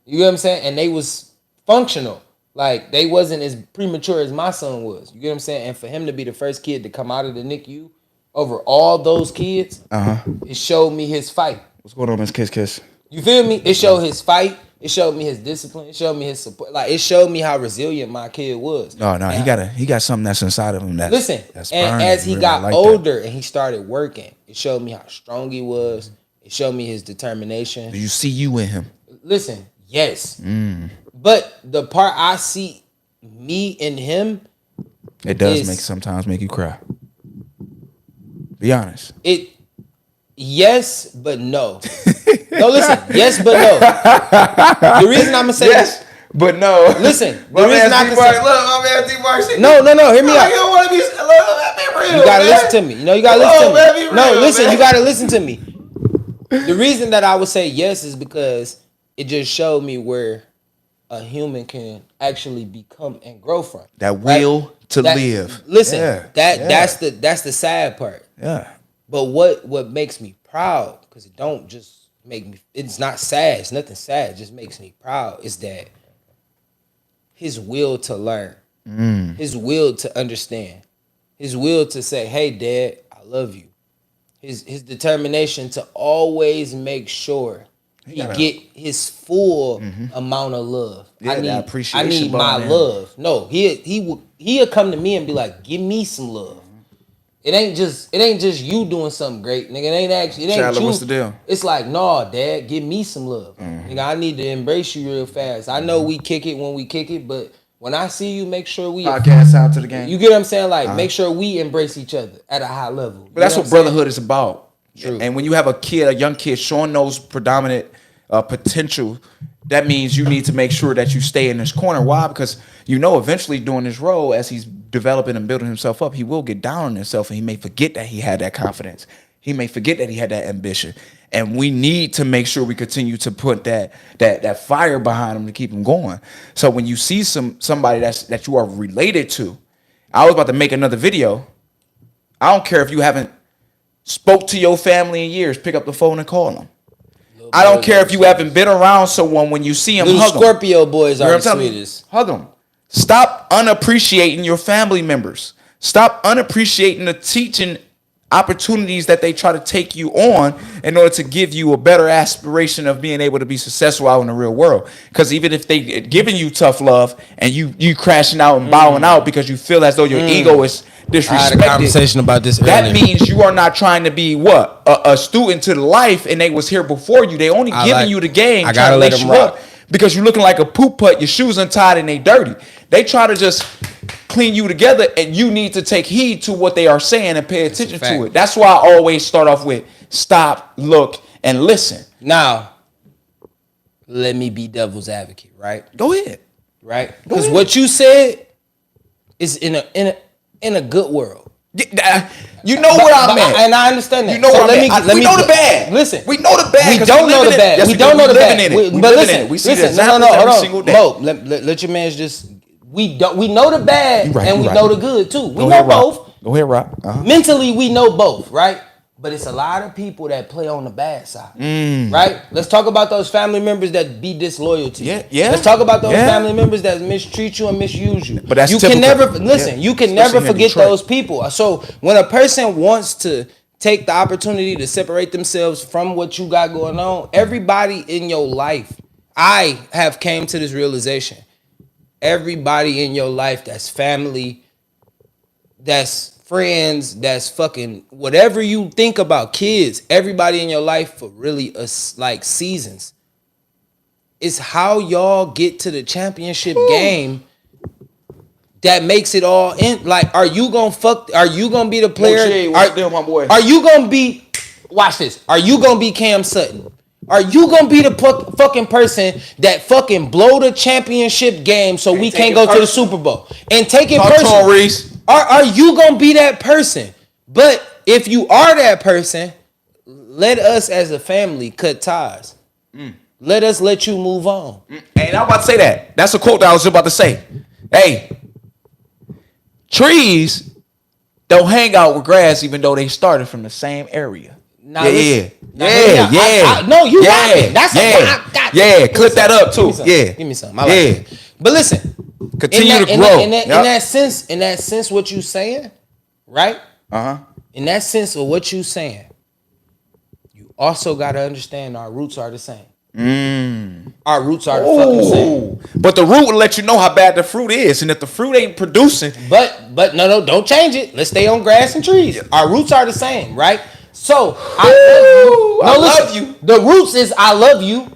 You know what I'm saying? And they was functional. Like, they wasn't as premature as my son was. You get what I'm saying? And for him to be the first kid to come out of the NICU over all those kids, it showed me his fight.
What's going on, Miss Kiss?
You feel me? It showed his fight. It showed me his discipline. It showed me his support. Like, it showed me how resilient my kid was.
No, he got something that's inside of him. That's
and as he got older and he started working, it showed me how strong he was. It showed me his determination.
Do you see you in him?
Listen, yes. But the part I see me in him,
it does sometimes make you cry. Be honest.
Yes, but no. No, listen. Yes, but no. The reason I'm gonna say
yes, but no.
Listen. The reason I can say,
look, my man Dmarks.
No. Hear me out.
You don't want to be real.
You gotta listen to me. You gotta listen to me.
Man, real,
no, listen.
Man.
You gotta listen to me. The reason that I would say yes is because it just showed me where a human can actually become and grow from.
That will to live.
Listen, that's the sad part.
Yeah.
But what makes me proud, because it don't just make me, it's not sad, it's nothing sad, it just makes me proud, is that his will to learn, his will to understand, his will to say, hey, Dad, I love you. His determination to always make sure he get his full amount of love.
Yeah,
I need my love. No, he'll come to me and be like, give me some love. It ain't just you doing something great, nigga. It ain't
Chandler,
you.
what's the deal?
It's like, nah, dad, give me some love. Nigga, I need to embrace you real fast. I know we kick it when we kick it, but when I see you, make sure we
Podcast out to the game.
You get what I'm saying? Like, make sure we embrace each other at a high level.
But that's what brotherhood is about.
True.
And when you have a young kid showing those predominant potential, that means you need to make sure that you stay in this corner. Why? Because you know eventually during this role, as he's developing and building himself up, he will get down on himself and he may forget that he had that confidence. He may forget that he had that ambition. And we need to make sure we continue to put that fire behind him to keep him going. So when you see somebody that you are related to, I was about to make another video. I don't care if you haven't spoke to your family in years, pick up the phone and call them. I don't care if you haven't been around someone, when you see them,
Little
hug them.
Scorpio boys are the
telling you?
sweetest.
Hug them. Stop unappreciating your family members. Stop unappreciating the teaching opportunities that they try to take you on in order to give you a better aspiration of being able to be successful out in the real world. Because even if they giving you tough love and you crashing out and bowing out because you feel as though your ego is disrespected.
I had a conversation about this earlier.
That means you are not trying to be what? A student to the life, and they was here before you. They only giving you the game.
I gotta let them rock.
Because you're looking like a poop putt, your shoes untied and they dirty. They try to just clean you together, and you need to take heed to what they are saying and pay attention to it. That's why I always start off with stop, look, and listen.
Now, let me be devil's advocate, right?
Go ahead.
Right? Because what you said is in a good world.
You know where I'm at.
And I understand that.
You know
so
where I'm at. We know the bad.
Listen.
We know the bad.
We don't know the bad.
Yes,
we don't know the bad.
But listen. We see the examples every single day.
Mo, let your man just... We know the bad and we know the good too. We know both.
Go ahead, Rock.
Mentally, we know both, right? But it's a lot of people that play on the bad side, right? Let's talk about those family members that be disloyal to you.
Yeah.
Let's talk about those family members that mistreat you and misuse you.
But that's
you
typical.
can never listen. You can never forget those people. So when a person wants to take the opportunity to separate themselves from what you got going on, everybody in your life, I have came to this realization. Everybody in your life that's family, that's friends, that's fucking whatever you think about, kids, everybody in your life for really like seasons. It's how y'all get to the championship game that makes it all in. Like, are you gonna be the player?
My boy.
Are you gonna be, watch this, are you gonna be Cam Sutton? Are you gonna be the fucking person that fucking blow the championship game so we can't go to the Super Bowl and take it personal? Are you gonna be that person? But if you are that person, let us as a family cut ties. Let us let you move on.
And I'm about to say that. That's a quote that I was about to say. Hey, trees don't hang out with grass even though they started from the same area.
Now,
No, you
got it. That's
clip that up too.
Give me some. I like it. But listen,
continue to grow.
In that sense, what you saying, right? In that sense of what you saying, you also got to understand our roots are the same. Our roots are the fucking same.
But the root will let you know how bad the fruit is, and if the fruit ain't producing,
but no, don't change it. Let's stay on grass and trees. Our roots are the same, right? So I love you. The roots is I love you.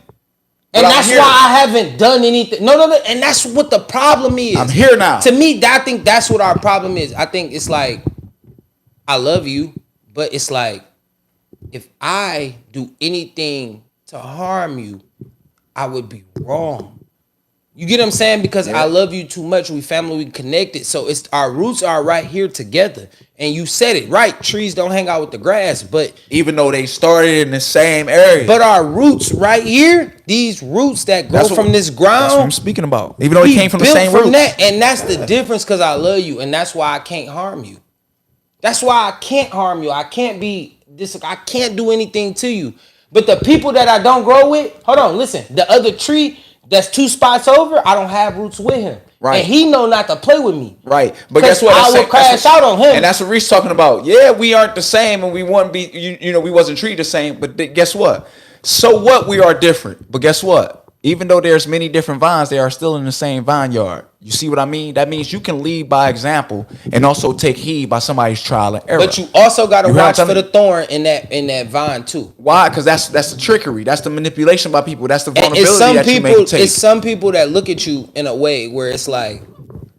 And that's why I haven't done anything. No. And that's what the problem is.
I'm here now.
To me, I think that's what our problem is. I think it's like, I love you, but it's like, if I do anything to harm you, I would be wrong. You get what I'm saying? Because I love you too much. We family, we connected. So it's our roots are right here together. And you said it right. Trees don't hang out with the grass, but
even though they started in the same area.
But our roots right here, these roots that grow from this ground.
That's what I'm speaking about. Even though it came from the same roots.
And that's the difference, because I love you. And that's why I can't harm you. That's why I can't harm you. I can't be this. I can't do anything to you. But the people that I don't grow with, hold on, listen. The other tree that's 2 spots over, I don't have roots with him. Right. And he know not to play with me.
Right. But guess what?
I will crash out on him.
And that's what Reese talking about. Yeah, we aren't the same, and we wouldn't be, we wasn't treated the same. But guess what? So what? We are different. But guess what? Even though there's many different vines, they are still in the same vineyard. You see what I mean? That means you can lead by example and also take heed by somebody's trial and error.
But you also got to watch for the
me?
thorn in that vine too.
Why? Because that's the trickery. That's the manipulation by people. That's the
And
vulnerability that you may take.
It's some people that look at you in a way where it's like,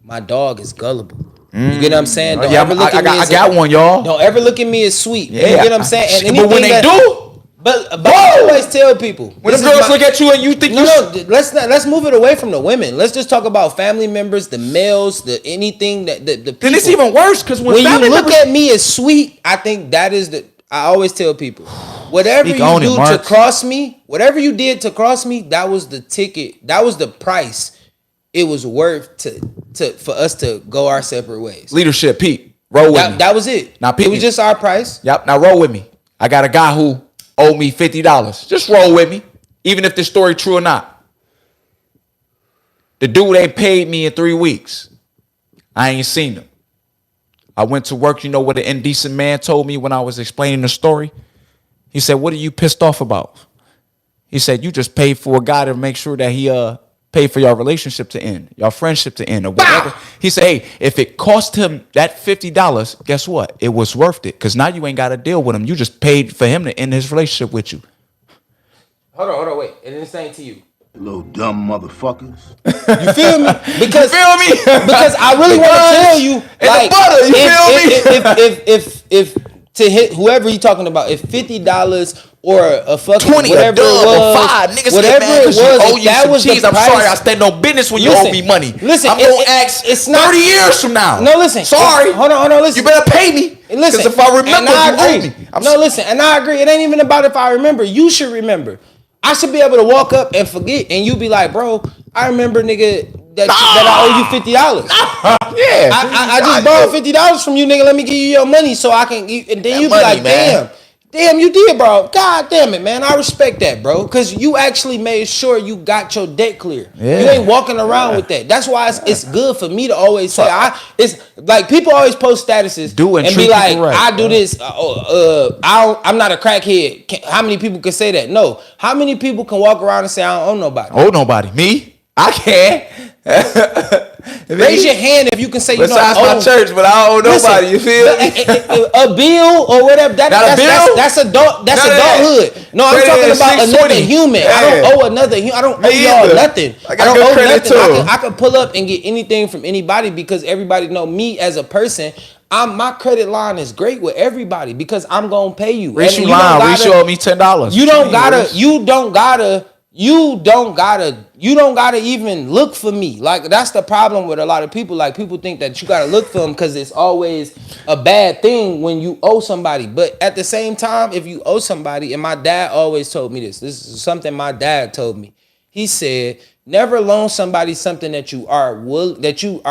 my dog is gullible. You get what I'm saying? Don't ever look at me as
I got one, y'all.
Don't ever look at me as sweet.
Yeah,
You get what I'm saying? And
but when they do.
But I always tell people
When the girls look at you and you think
let's move it away from the women. Let's just talk about family members, the males, the anything that the people.
Then it's even worse because when
you look at me as sweet, I think that is I always tell people, whatever you do to cross me, whatever you did to cross me, that was the ticket, that was the price it was worth to for us to go our separate ways.
Leadership, Pete, roll with me.
That was it.
Now, Pete,
it was just our price.
Yep. Now roll with me. I got a guy who owed me $50. Just roll with me, even if this story true or not. The dude ain't paid me in 3 weeks. I ain't seen him. I went to work. You know what an indecent man told me when I was explaining the story? He said, "What are you pissed off about?" He said, "You just paid for a guy to make sure that he paid for your relationship to end, your friendship to end, or whatever." He said, "Hey, if it cost him that $50, guess what? It was worth it, because now you ain't got to deal with him. You just paid for him to end his relationship with you."
Hold on, wait. It didn't say to you.
Little dumb motherfuckers.
You feel me? Because
you feel me?
Because I really want to tell you, like,
the butter, you feel
me? If to hit whoever you talking about, if $50 or a fucking
20,
whatever
a
it
dub,
was,
or 5 niggas
whatever
get mad
it
'cause you
was,
owe
if
you
that
some
was
cheese.
the
I'm
price,
sorry, I stand no business when you owe me money.
Listen,
I'm gonna ask
it's not
30 years from now.
No, listen.
Sorry.
Hold on, listen.
You better pay me.
Listen,
because if I remember,
and I
you
agree.
owe me.
Listen, and I agree. It ain't even about if I remember. You should remember. I should be able to walk up and forget, and you be like, "Bro, I remember, nigga, that I owe you $50.
Yeah,
I just borrowed $50 from you, nigga. Let me give you your money so I can." And then you be like, "Damn, you did, bro. God damn it, man. I respect that, bro, because you actually made sure you got your debt clear.
Yeah.
You ain't walking around with that. That's why it's good for me to always say, it's like people always post statuses and be like, right, I do this. I'm not a crackhead. How many people can say that? No. How many people can walk around and say I don't owe nobody?
Owe nobody. Me? I can.
Raise your hand if you can say you don't owe.
Besides my church, but I don't owe nobody. You feel me?
A bill or whatever. That's adulthood. No, I'm talking about another human. Yeah. I don't owe another human. I don't owe y'all nothing. I don't owe nothing. I can pull up and get anything from anybody because everybody know me as a person. My credit line is great with everybody because I'm gonna pay you.
Reach you owe me $10.
You don't gotta even look for me. Like, that's the problem with a lot of people. Like, people think that you gotta look for them because it's always a bad thing when you owe somebody. But at the same time, if you owe somebody, and my dad always told me this is something my dad told me. He said, never loan somebody something that you are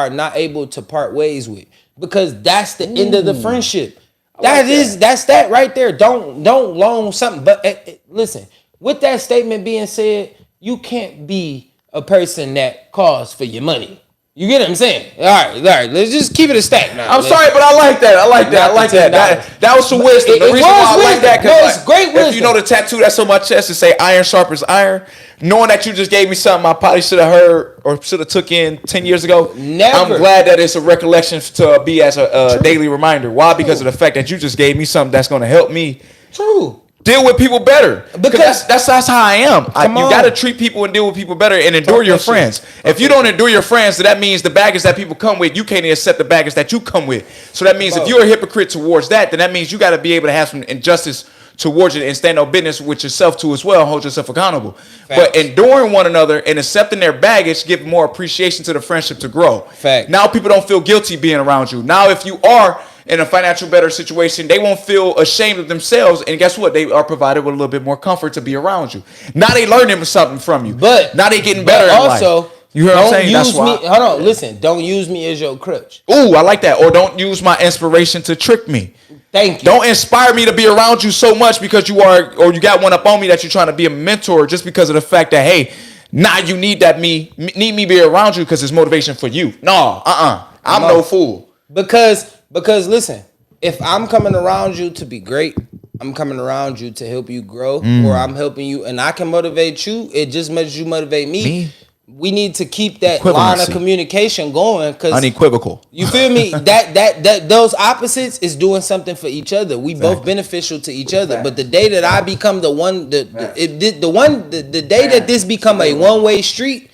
not able to part ways with, because that's the end of the friendship. That's that right there. Don't loan something. But listen. With that statement being said, you can't be a person that calls for your money. You get what I'm saying? All right. Let's just keep it a stack now.
I'm sorry, but I like that. That was some wisdom. The reason why I like that, because
it's great wisdom.
If you know the tattoo that's on my chest, it say "Iron sharpens iron." Knowing that you just gave me something I probably should have heard or should have took in 10 years ago.
Never.
I'm glad that it's a recollection to be as a daily reminder. Why? Because of the fact that you just gave me something that's going to help me.
True.
Deal with people better, because that's how I am. You got to treat people and deal with people better and endure your friends. If you don't endure your friends, then that means the baggage that people come with, you can't accept the baggage that you come with. So that means if you're a hypocrite towards that, then that means you got to be able to have some injustice towards it and stand on business with yourself too as well, and hold yourself accountable. Facts. But enduring one another and accepting their baggage give more appreciation to the friendship to grow.
Facts.
Now people don't feel guilty being around you. Now if you are in a financial better situation, they won't feel ashamed of themselves, and guess what? They are provided with a little bit more comfort to be around you. Now they learning something from you.
But
now they getting better.
Also,
in life. You heard what I'm saying?
Use me. Hold on, listen. Don't use me as your crutch.
Ooh, I like that. Or don't use my inspiration to trick me.
Thank you.
Don't inspire me to be around you so much because you are, or you got one up on me that you're trying to be a mentor just because of the fact that, hey, now you need me be around you because it's motivation for you. No, I'm no fool.
Because listen, if I'm coming around you to be great, I'm coming around you to help you grow, or I'm helping you, and I can motivate you. It just much as you motivate me. We need to keep that line of communication going, because
unequivocal.
You feel me? that those opposites is doing something for each other. We both beneficial to each other. But the day that I become the day that this become a one-way street,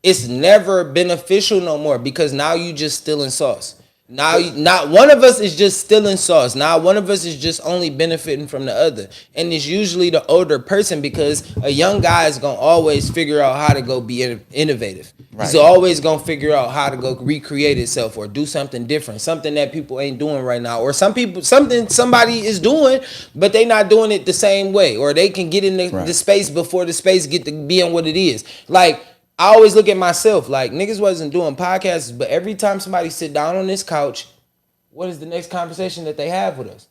it's never beneficial no more, because now you just stealing sauce. Now, not one of us is just stealing sauce. Now, one of us is just only benefiting from the other. And it's usually the older person, because a young guy is going to always figure out how to go be innovative. Right. He's always going to figure out how to go recreate itself or do something different, something that people ain't doing right now. Or somebody is doing, but they not doing it the same way. Or they can get in the space before the space get to being what it is. Like, I always look at myself like niggas wasn't doing podcasts, but every time somebody sit down on this couch, what is the next conversation that they have with us?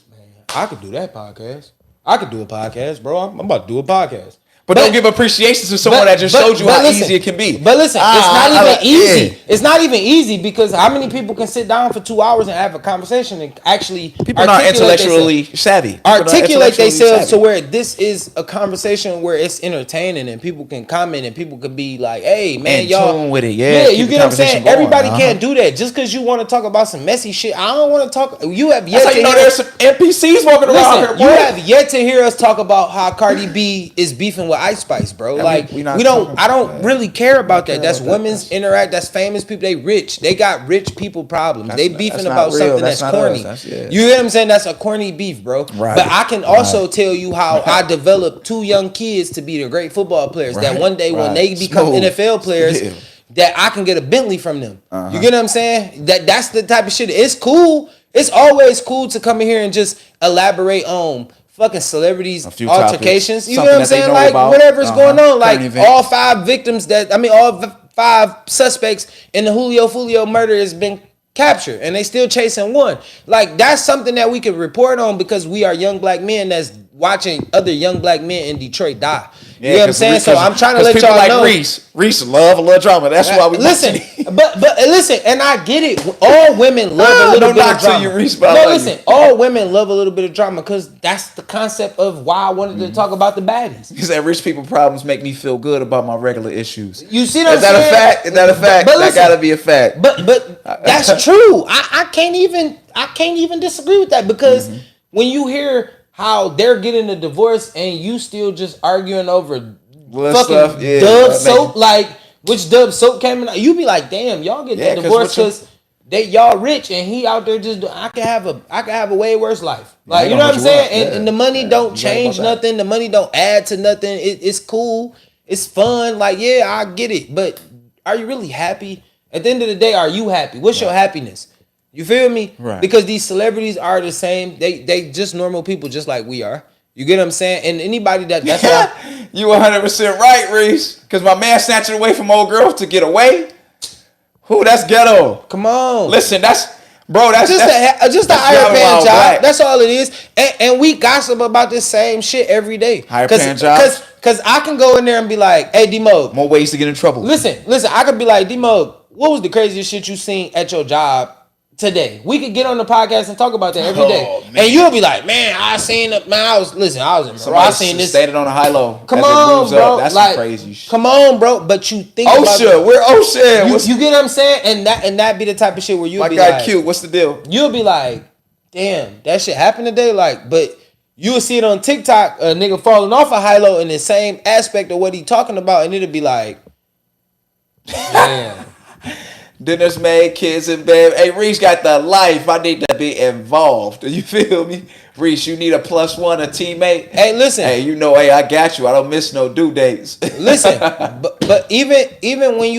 Man, I could do that podcast. I could do a podcast, bro. I'm about to do a podcast.
But don't give appreciation to someone that just showed you how easy it can be.
But listen, it's not even easy. It's not even easy, because how many people can sit down for 2 hours and have a conversation and actually
people not intellectually savvy.
Articulate themselves to where this is a conversation where it's entertaining and people can comment and people can be like, "Hey, man, y'all
tune with it."
Yeah, you get what I'm saying? Everybody can't do that. Just because you want to talk about some messy shit, I don't want to talk. You have yet to hear
there's some NPCs walking around here, boy.
You have yet to hear us talk about how Cardi B is beefing with Ice Spice, bro. Like we don't. I don't really care about that. That's women's interact. That's famous people. They rich. They got rich people problems. They beefing about something that's corny. You know what I'm saying? That's a corny beef, bro. Right. But I can also tell you how I developed 2 young kids to be the great football players. That one day when they become NFL players, that I can get a Bentley from them. You get what I'm saying? That's the type of shit. It's cool. It's always cool to come in here and just elaborate on fucking celebrities, altercations. You know what I'm saying? Like whatever's going on. Like all 5 victims all 5 suspects in the Julio Fulio murder has been captured, and they still chasing one. Like that's something that we can report on, because we are young black men that's watching other young black men in Detroit die. You know what I'm saying? So I'm trying to let y'all know.
Reese love a little drama. That's why we
listen. But listen, and I get it. All women love a little bit of drama. All women love a little bit of drama, because that's the concept of why I wanted to talk about the baddies.
He said rich people problems make me feel good about my regular issues.
You see what I'm saying?
Is that a fact? That gotta be a fact.
But that's true. I can't even disagree with that, because when you hear how they're getting a divorce and you still just arguing over fucking Dove soap, like which Dove soap came in, you be like, damn, y'all get that divorce because y'all rich and he out there just I can have a way worse life. Like you know what I'm saying? And the money don't change nothing. The money don't add to nothing. It's cool. It's fun. Like I get it. But are you really happy? At the end of the day, are you happy? What's your happiness? You feel me?
Right.
Because these celebrities are the same. They just normal people, just like we are. You get what I'm saying? And anybody that's why
you 100% right, Reese. Because my man snatching away from old girls to get away. Who? That's ghetto.
Come on.
Listen, that's just
a higher paying job. Black. That's all it is. And we gossip about this same shit every day.
Higher paying jobs.
Because I can go in there and be like, hey, D-Mug.
More ways to get in trouble.
Listen. I could be like, D-Mug, what was the craziest shit you seen at your job today? We could get on the podcast and talk about that every day. Man. And you'll be like, man, I seen it. Man, I was in I seen this.
Stated on a high low.
Come on, bro.
That's like, crazy shit.
Come on, bro. But you think
OSHA. We're OSHA.
You get what I'm saying? And that be the type of shit where you'll be
like, my
guy
guy cute. What's the deal?
You'll be like, damn, that shit happened today. Like, but you'll see it on TikTok, a nigga falling off a high low in the same aspect of what he talking about, and it'll be like, damn.
Dinner's made, kids in bed. Hey, Reese got the life. I need to be involved. You feel me? Reese, you need a +1, a teammate.
Hey, listen.
Hey, I got you. I don't miss no due dates.
Listen, but even when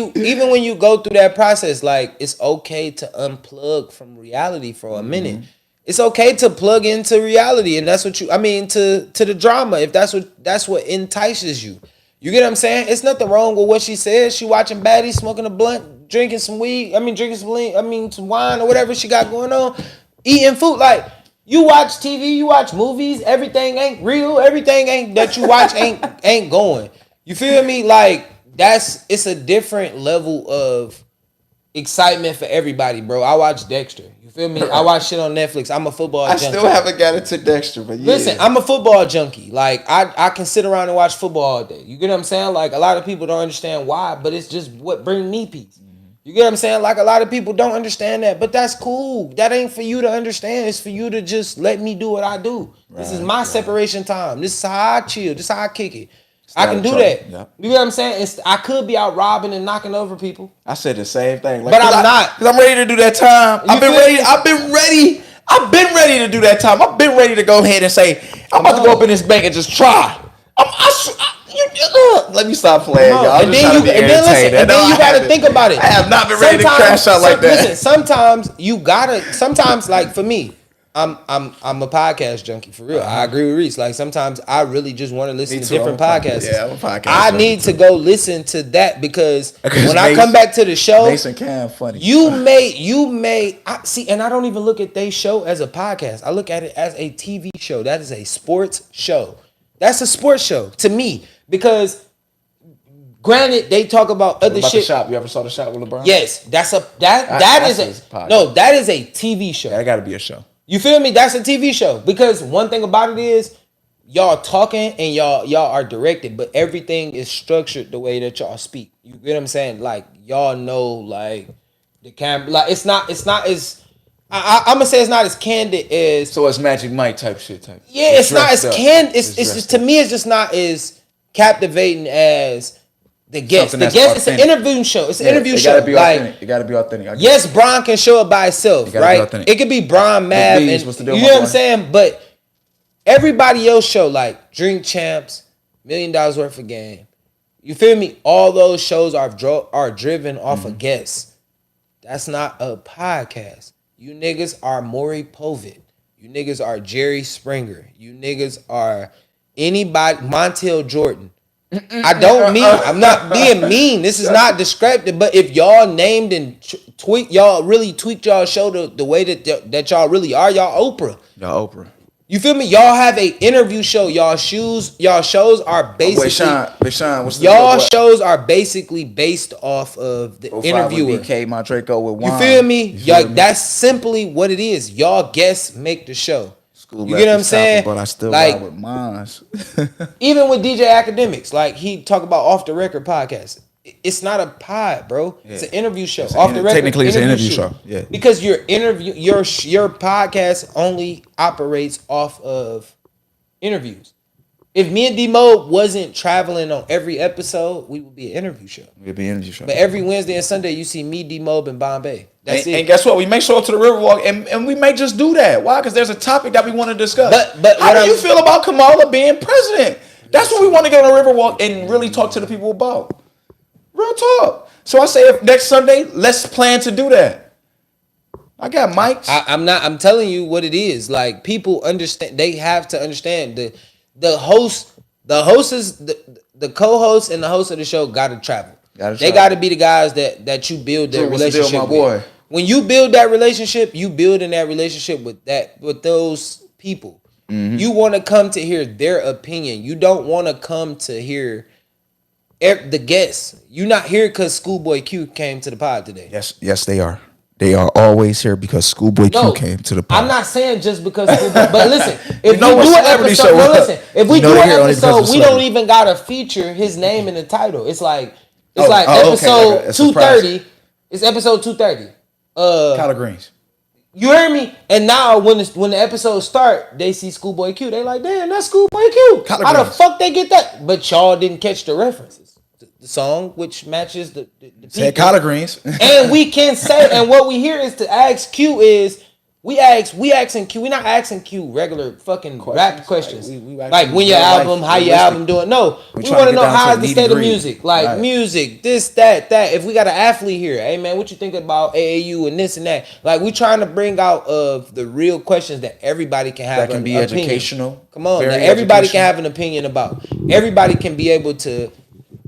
you go through that process, like it's okay to unplug from reality for a minute. Mm-hmm. It's okay to plug into reality, and that's what to the drama. If that's what entices you. You get what I'm saying? It's nothing wrong with what she says. She watching baddies, smoking a blunt, drinking some weed. Some wine or whatever she got going on. Eating food. Like, you watch TV, you watch movies. Everything ain't real. Everything ain't that you watch ain't going. You feel me? Like, it's a different level of excitement for everybody, bro. I watch Dexter. You feel me? I watch shit on Netflix. I'm a football junkie.
I still haven't got into Dexter, but yeah.
Listen, I'm a football junkie. Like, I can sit around and watch football all day. You get what I'm saying? Like, a lot of people don't understand why, but it's just what brings me peace. You get what I'm saying? Like, a lot of people don't understand that, but that's cool. That ain't for you to understand. It's for you to just let me do what I do. This is my separation time. This is how I chill. This is how I kick it. I can do that.
Yep.
You know what I'm saying? I could be out robbing and knocking over people.
I said the same thing. Like,
But I'm not.
Because I'm ready to do that time. I've been ready to do that time. I've been ready to go ahead and say, I'm about to go up in this bank and just try. Let me stop playing, y'all.
And then you gotta think about it.
I have not been ready to crash out like that.
Listen, sometimes like for me, I'm a podcast junkie for real. I agree with Reese. Like sometimes I really just want to listen to different podcasts.
Yeah, I'm a podcast
I
junkie
need to go listen to that because when I
Mason-
come back to the show,
Mason Cam funny.
you may see, and I don't even look at their show as a podcast. I look at it as a TV show. That is a sports show. That's a sports show to me because, granted, they talk about other shit.
The Shop. You ever saw The Shop with LeBron?
Yes, that is a TV show.
That got to be a show.
You feel me? That's a TV show because one thing about it is y'all talking and y'all are directed, but everything is structured the way that y'all speak. You get what I'm saying? Like y'all know, like the camera, like it's not as. I'm gonna say it's not as candid as.
So it's Magic Mike type shit.
Yeah, it's not as candid. It's just to me, it's just not as captivating as the guest. The guest, it's an interview show. It's an interview show.
It gotta be authentic. It gotta be authentic.
Yes, Bron can show it by itself, right? It could be Bron, Mav, and you know what I'm saying. But everybody else show like Drink Champs, $1 Million Worth of Game. You feel me? All those shows are driven off of guests. That's not a podcast. You niggas are Maury Povich. You niggas are Jerry Springer. You niggas are anybody, Montel Jordan. I'm not being mean. This is not descriptive. But if y'all named and y'all really tweaked y'all show the way that y'all really are, y'all Oprah.
Y'all Oprah.
You feel me? Y'all have a interview show. Y'all shows are basically.
Sean, what's the
y'all shows are basically based off of the interviewer.
BK, my Draco with wine.
You feel me? Y'all, that's simply what it is. Y'all guests make the show. You get what I'm saying?
But I still
like
ride with mines.
Even with DJ Academics, like he talk about off the record podcast. It's not a pod, bro. Yeah. It's an interview show. Off the record,
technically, it's an interview show. Yeah,
because your podcast only operates off of interviews. If me and D-Mo wasn't traveling on every episode, we would be an interview show.
We'd be an interview show.
But every Wednesday and Sunday, you see me, D-Mo, and Bombay. That's it.
And guess what? We may show up to the Riverwalk, and we may just do that. Why? Because there's a topic that we want to discuss.
But
how do you feel about Kamala being president? That's what we want to get on the Riverwalk and really talk to the people about. Real talk. So I say if next Sunday, let's plan to do that. I got mics.
I'm telling you what it is. Like people understand. They have to understand the host, the co-host, and the host of the show got to travel. They got to be the guys that you build that relationship with. When you build that relationship, you build in that relationship with those people. Mm-hmm. You want to come to hear their opinion. You don't want to come to hear the guests. You're not here because Schoolboy Q came to the pod today.
Yes, they are. They are always here because Schoolboy Q came to the pod.
I'm not saying just because Schoolboy, but listen, if we do an episode, we don't even gotta feature his name in the title. It's like episode 230. It's episode 230.
Collard greens.
You hear me? And now when the episodes start, they see Schoolboy Q. They like, damn, that's Schoolboy Q. How the fuck they get that? But y'all didn't catch the references. The song, which matches the
said collard greens.
And we can say, and what we hear is to ask Q is, we asking Q, we not asking Q regular fucking rap questions. Like when your album, how your album doing. No, we want to know how's the state of music. Like music, this, that. If we got an athlete here, hey man, what you think about AAU and this and that? Like we trying to bring out of the real questions that everybody can have.
That can be educational.
Come on, that everybody can have an opinion about. Everybody can be able to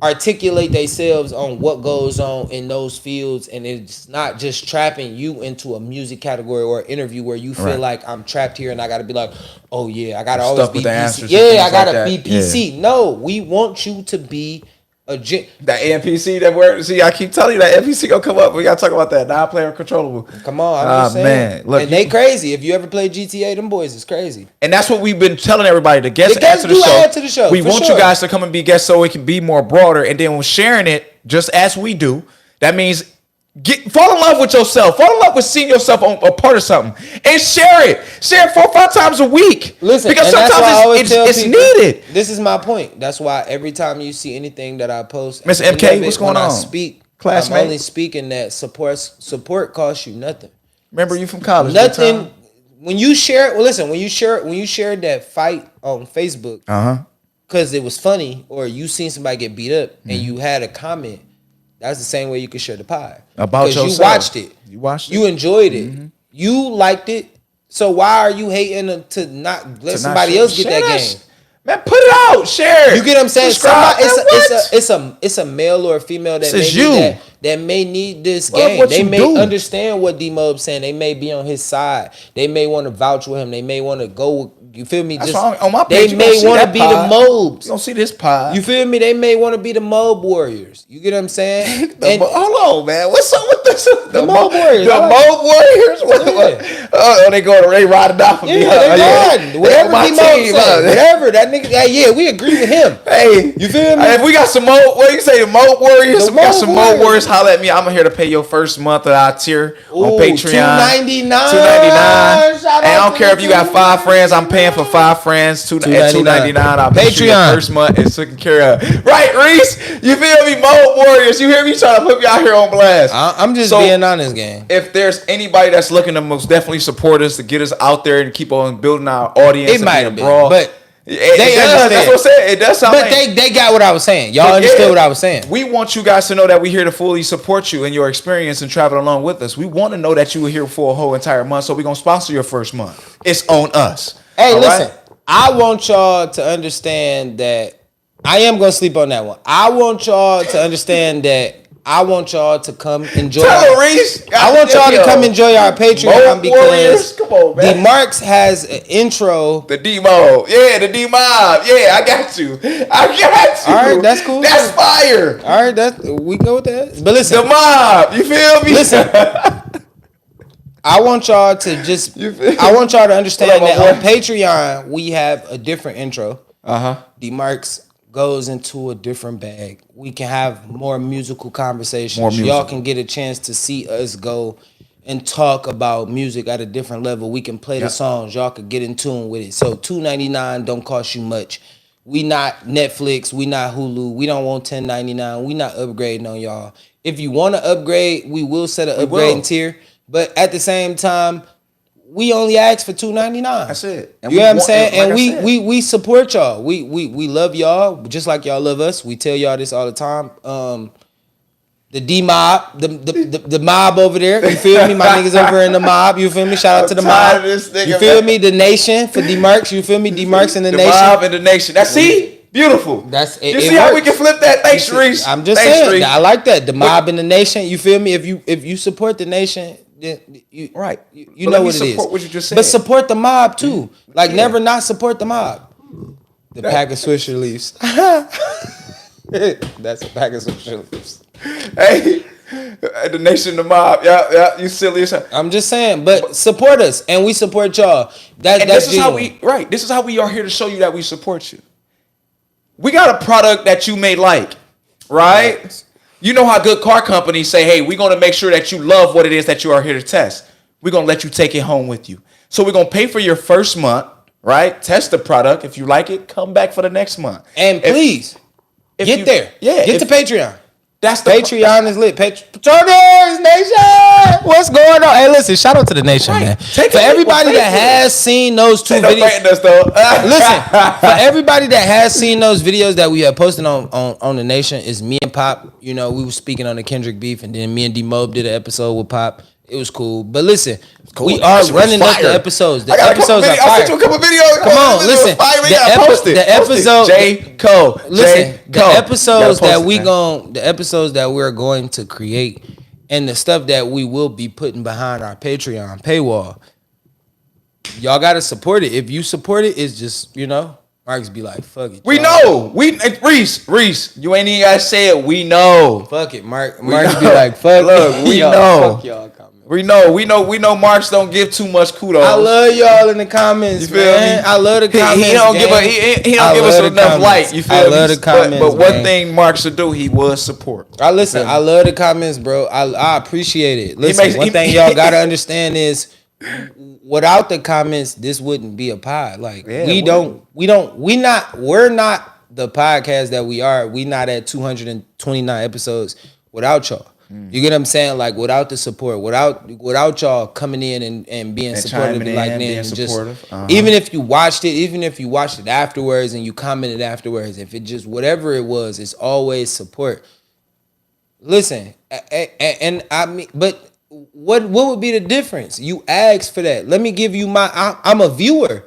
articulate themselves on what goes on in those fields, and it's not just trapping you into a music category or interview where you feel like I'm trapped here and I gotta be like, oh yeah, I gotta always be PC. Yeah, I gotta be PC. No, we want you to be
That NPC that word. See, I keep telling you that NPC gonna come up. We gotta talk about that non-player controllable.
Come on, I'm just saying.
Man, look,
and they crazy. If you ever play GTA, them boys is crazy.
And that's what we've been telling everybody. The guests
The guests
add to the
do
show.
add to the show,
We
for
want
sure.
you guys to come and be guests so it can be more broader. And then when sharing it, just as we do, that means fall in love with yourself. Fall in love with seeing yourself on a part of something, and share it. Share it 4 or 5 times a week.
Listen,
because
and that's why I
sometimes
always tell
it's
people,
needed.
This is my point. That's why every time you see anything that I post,
Mr.
at the
MK,
end of
what's
it,
going
when
on?
I speak,
Classmate?
I'm only speaking that support costs you nothing.
Remember, you from college? Good
Nothing.
time?
When you share, well, listen. When you share that fight on Facebook, because it was funny, or you seen somebody get beat up and you had a comment, that's the same way you could share the pie.
About
because
yourself.
you watched it.
You watched it.
You enjoyed it. You liked it. So why are you hating to not let somebody else get that game?
Man, put it out. Share it.
You get what I'm saying?
Subscribe.
It's a male or a female that
This
may
is
need
you.
that may need this
Well,
game.
what
They
you
may
do.
understand what D-Mob saying. They may be on his side. They may want to vouch with him. They may want to go. You feel me?
That's
Just
why on my page,
they
you
may
gonna see
want to
that
be
pod.
the Mobs.
You don't see this pod.
You feel me? They may want to be the Mob Warriors. You get what I'm saying?
Hold on, man. What's up with this?
The Mob Warriors.
The
I like
Mob Warriors? They riding off of me.
Yeah, they riding. Whatever
my
D-Mob
team,
say. Whatever. That nigga, yeah, we agree with him.
Hey,
You feel me?
If we got some Mob, what do you say, the Mob Warriors?
The
We got
Mob
some Mob
Warriors.
Warriors. Holla at me. I'm here to pay your first month of our tier on
Ooh,
Patreon.
$2.99.
$2.99.
Shout
And I
out
don't
to
care
the
if you got 5 friends. I'm paying for 5 friends. $2.99. I'll make sure your
Patreon.
first month is taken care of. Right, Reese? You feel me? Mob Warriors. You hear me trying to put me out here on blast?
I'm just
So,
being honest, gang.
if there's anybody that's looking to most definitely support us to get us out there and keep on building our audience,
It
and
might
being
have been,
broad,
but
it
they
does.
understand.
That's what I'm saying. It does sound
But
like
they got what I was saying. Y'all
But
understood
yeah,
what I was saying.
We want you guys to know that we're here to fully support you in your experience and travel along with us. We want to know that you were here for a whole entire month, so we're going to sponsor your first month. It's on us.
Hey,
All
listen.
right?
I want y'all to understand that I am going to sleep on that one. I want y'all to understand that I want y'all to come enjoy.
Tell her, Reese.
I want y'all to come enjoy our Patreon
Mob Warriors.
because
Come on, man.
Dmarks has an intro.
The D-Mob. Yeah, the D-Mob. Yeah, I got you. I got you.
All right, that's cool.
That's fire.
All right, we go with that. But listen,
The mob. You feel me?
listen. I want y'all to just. I want y'all to understand
What up, my
that on
boy?
Patreon we have a different intro.
Uh-huh.
Dmarks goes into a different bag. We can have more musical conversations.
More music.
Y'all can get a chance to see us go and talk about music at a different level. We can play the songs. Y'all could get in tune with it. So $2.99 don't cost you much. We not Netflix. We not Hulu. We don't want $10.99. We not upgrading on y'all. If you want to upgrade, we will set an upgrading tier. But at the same time, we only ask for $2.99.
That's it. And
You know what I'm saying?
like
And
I said,
we support y'all. We love y'all just like y'all love us. We tell y'all this all the time. The D mob, the mob over there. You feel me? My niggas over in the mob. You feel me? Shout out to the
tired
mob.
of this nigga,
You feel
man.
me? The nation for Dmarks. You feel me? Dmarks and the
the
nation.
mob and the nation. That's see? Beautiful.
That's it.
You
It
see how we
works.
can flip that? Thanks, Reese.
I'm just
Thanks,
saying.
Reese.
I like that. The mob and the nation. You feel me? If you support the nation, then you
Right.
You
But
know
let me
what it is.
support what you just said.
But support the mob too. Like never not support the mob. The pack of Swisher Leafs. That's a pack of Swisher Leafs.
Hey, the nation, the mob. Yeah. You silly as hell.
I'm just saying, but support us and we support y'all.
And
That's
this is how
genuine.
This is how we are here to show you that we support you. We got a product that you may like, right?
Right.
You know how good car companies say, hey, we're going to make sure that you love what it is that you are here to test. We're going to let you take it home with you. So we're going to pay for your first month, right? Test the product. If you like it, come back for the next month.
And please
if
get
you-
there.
Yeah.
Get to Patreon.
That's the
Patreon is lit. Patroners Nation, what's going on? Hey, listen, shout out to the nation,
Right.
man.
Take
For
a
everybody
people,
that
pay for it.
has seen those two
Ain't no
videos,
threatening us, though.
listen. For everybody that has seen those videos that we have posted on the nation, is me and Pop. You know, we were speaking on the Kendrick beef, and then me and D-Mob did an episode with Pop. It was cool, but listen, we
That
are
shit was
running up the
fire.
episodes. The
I got a couple
episodes are
videos. I
fire.
sent you a couple videos.
Come on, listen.
Post it.
The episode.
J. Cole.
Listen,
J. Cole.
the episodes
Gotta
that
post it,
the episodes that we're going to create, and the stuff that we will be putting behind our Patreon paywall. Y'all gotta support it. If you support it, it's just, you know, Marks be like, fuck it.
We
y'all.
know. Reese, you ain't even gotta say it. We know.
Fuck it. Marks be
know.
like, fuck
Look, we
y'all.
know.
Fuck y'all comments.
We know Marks don't give too much kudos.
I love y'all in the comments,
You feel
man.
me?
I love the comments.
He don't
gang.
give us
love the
enough
comments.
light. You feel
I
me?
love the comments.
But one
gang.
thing Marks should do, he was support.
I love the comments, bro. I appreciate it. Listen, one thing y'all gotta understand is without the comments, this wouldn't be a pod. Like we're not the podcast that we are. We not at 229 episodes without y'all. You get what I'm saying? Like without the support, without y'all coming in and being supportive, like being supportive. Even if you watched it afterwards and you commented afterwards, if it just whatever it was, it's always support. Listen, and I mean, but what would be the difference? You asked for that. Let me give you I'm a viewer.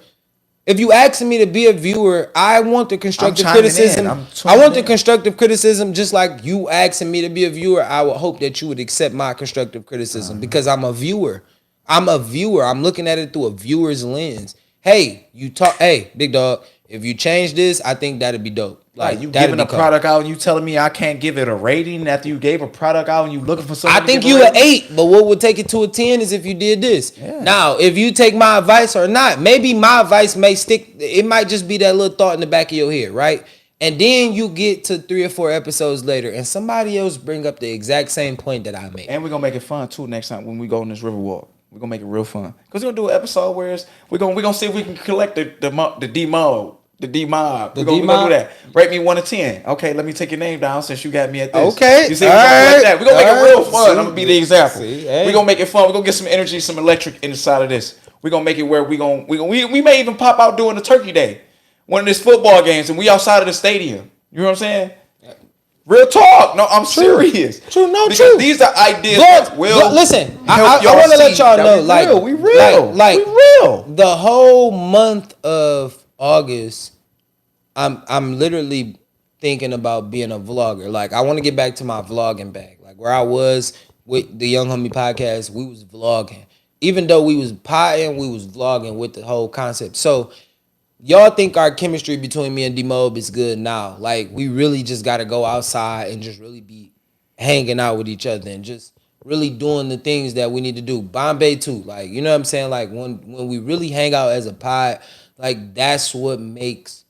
If you asking me to be a viewer, I want the constructive criticism. I want the constructive criticism just like you asking me to be a viewer. I would hope that you would accept my constructive criticism because I'm a viewer. I'm looking at it through a viewer's lens. Hey, big dog, if you change this, I think that'd be dope.
Like you giving a product out and you telling me I can't give it a rating after you gave a product out and you looking for something.
I think you an 8, but what would take it to a 10 is if you did this. Yeah. Now, if you take my advice or not, maybe my advice may stick. It might just be that little thought in the back of your head, right? And then you get to 3 or 4 episodes later and somebody else bring up the exact same point that I made.
And we're gonna make it fun too next time when we go on this river walk. We're gonna make it real fun. Cause we're gonna do an episode where we're gonna see if we can collect the D mob. The D mob. We're gonna do that. Rate me 1 to 10. Okay, let me take your name down since you got me at this.
Okay.
You see, something like that. We're gonna make it real fun. I'm gonna be the example.
Hey.
We're gonna make it fun. We're gonna get some energy, some electric inside of this. We're gonna make it where we may even pop out during the turkey day. One of these football games and we outside of the stadium. You know what I'm saying? Real talk. No, I'm serious.
True.
Because these are ideas that will
listen, I want to let y'all know,
we real.
The whole month of August, I'm literally thinking about being a vlogger. Like I want to get back to my vlogging bag. Like where I was with the Young Homie podcast, we was vlogging. Even though we was potting, we was vlogging with the whole concept. So y'all think our chemistry between me and D-Mob is good now. Like we really just got to go outside and just really be hanging out with each other and just really doing the things that we need to do. Bombay too. Like, you know what I'm saying? Like when we really hang out as a pod, like that's what makes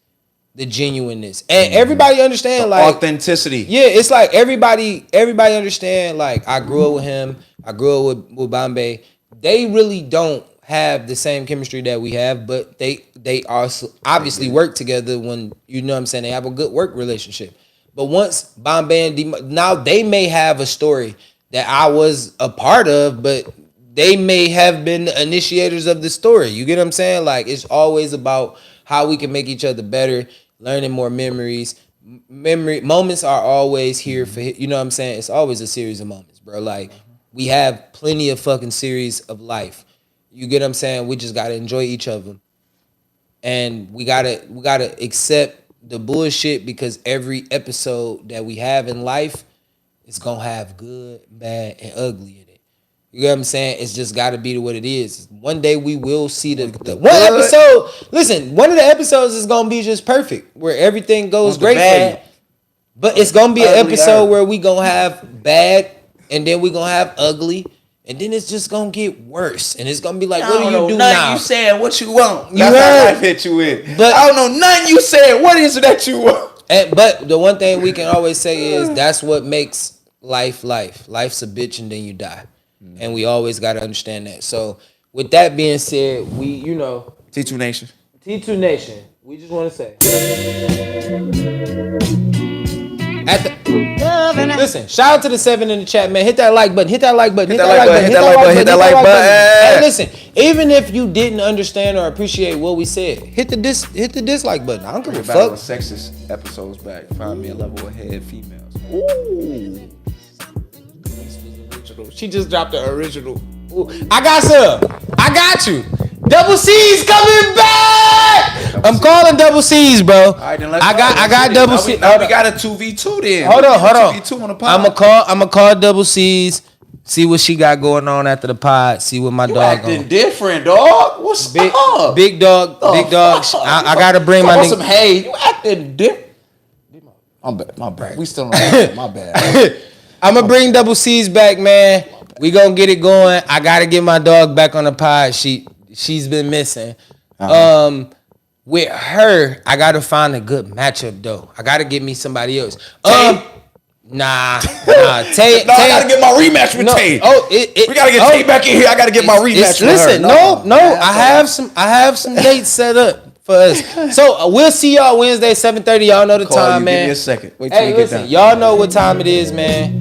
the genuineness. And everybody understand
the
like
authenticity.
Yeah, it's like everybody understand like I grew up with him. I grew up with Bombay. They really don't have the same chemistry that we have, but they also obviously work together when, you know what I'm saying, they have a good work relationship. But once Bombay and now they may have a story that I was a part of, but they may have been the initiators of the story. You get what I'm saying? Like it's always about how we can make each other better, learning more memories. Moments are always here for, you know what I'm saying? It's always a series of moments, bro. Like we have plenty of fucking series of life. You get what I'm saying? We just gotta enjoy each of them. And we gotta accept the bullshit because every episode that we have in life is gonna have good, bad, and ugly in it. You know what I'm saying? It's just gotta be what it is. One day we will see the one episode. Listen, one of the episodes is gonna be just perfect, where everything goes great for you. But it's gonna be an episode where we gonna have bad, and then we gonna have ugly. And then it's just gonna get worse, and it's gonna be like, what do you do now?
You saying what you want?
You
That's
heard?
how life hit you with.
But
I don't know nothing you said. What is it that you want?
But the one thing we can always say is that's what makes life life. Life's a bitch, and then you die, and we always gotta understand that. So with that being said, we, you know,
T2 Nation.
T2 Nation. We just want to say. Listen, shout out to the 7 in the chat, man. Hit that like button. Hit that like button. Hit that like button. Hit that like button. Hey, listen. Even if you didn't understand or appreciate what we said, hit the dislike button. I don't give a fuck.
Sexist episodes back. Find me a level ahead females. Ooh.
She just dropped the original. Ooh. I got some. I got you. Double C's coming back. I'm calling Double C's, bro. All right, then let's I got Double C's.
Now we got a 2v2 then.
Hold on.
2v2 on the pod.
I'm gonna call Double C's. See what she got going on after the pod. See what my
You
dog
acting
on.
different, dog. What's up?
Big dog. I gotta bring my
some hay. You acting different. My bad. We still on my bad.
I'm gonna bring Double C's back, man. We gonna get it going. I gotta get my dog back on the pod. She's been missing. With her, I gotta find a good matchup though. I gotta get me somebody else. Nah. Tay.
No, I gotta get my rematch with Tay. We gotta get Tay back in here. I gotta get my rematch with her.
Listen, I have some dates set up for us. So we'll see y'all Wednesday, 7:30. Y'all know the time, man.
Give me a second. Wait till
hey,
we
listen,
get done.
y'all know what time it is, man.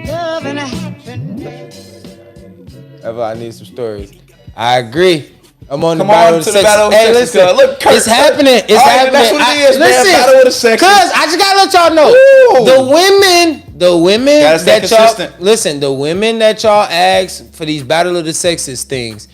Love and happiness.
Ever I need some stories. I agree. I'm on
Come
the battle
on
of
to
the
the battle of
sexes. Hey,
the sexes,
listen,
girl. Look, Kurt,
it's happening. It's
all right,
happening.
that's what it is, man.
Listen,
Battle of the sexes.
cause I just gotta let y'all know the women
Gotta stay
that y'all
consistent.
listen. The women that y'all ask for these battle of the sexes things,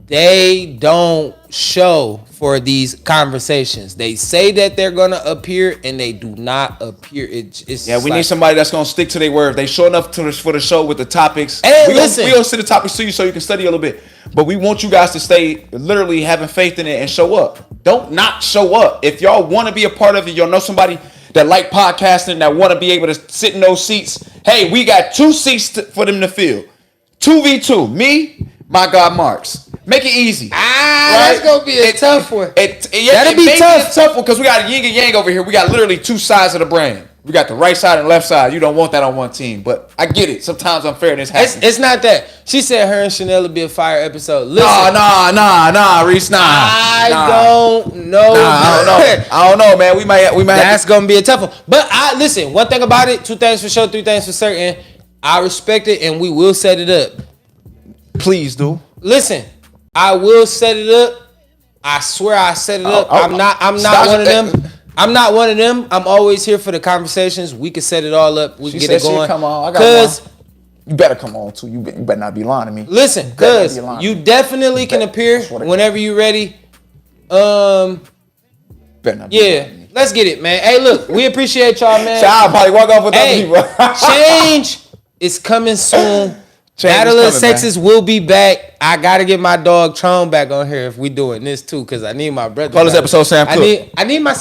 they don't show for these conversations. They say that they're gonna appear and they do not appear. It's
Yeah, we need somebody that's gonna stick to their word. They showing up for the show with the topics.
Hey,
we
listen.
gonna send the topics to you so you can study a little bit. But we want you guys to stay literally having faith in it and show up. Don't not show up. If y'all want to be a part of it, y'all know somebody that like podcasting, that want to be able to sit in those seats. Hey, we got 2 seats for them to fill. 2v2. Me, my God, Marks. Make it easy.
That's gonna be a tough one.
That'll
be tough.
A tough one because we got yin and yang over here. We got literally 2 sides of the brand. We got the right side and left side. You don't want that on one team, but I get it. Sometimes unfairness happens.
It's not that. She said her and Chanel would be a fire episode. Listen,
Nah, Reese, nah.
I don't know.
I don't know, man. We might.
That's gonna be a tough one. But listen. One thing about it, 2 things for sure, 3 things for certain. I respect it, and we will set it up.
Please do.
Listen, I will set it up. I swear I set it up. I'm not one of them. I'm not one of them. I'm always here for the conversations. We can set it all up. We can get it going.
Come on, I got one. You better come on too. You better not be lying to me.
Listen, cause you definitely can appear whenever you're ready.
Better not be lying to me.
Let's get it, man. Hey, look, we appreciate y'all, man.
So I'll probably walk off with other people.
Change is coming soon. Battle of the Sexes will be back. I gotta get my dog Tron back on here if we doing this too, cause I need my brother.
Call this episode Sam Cook.
I need my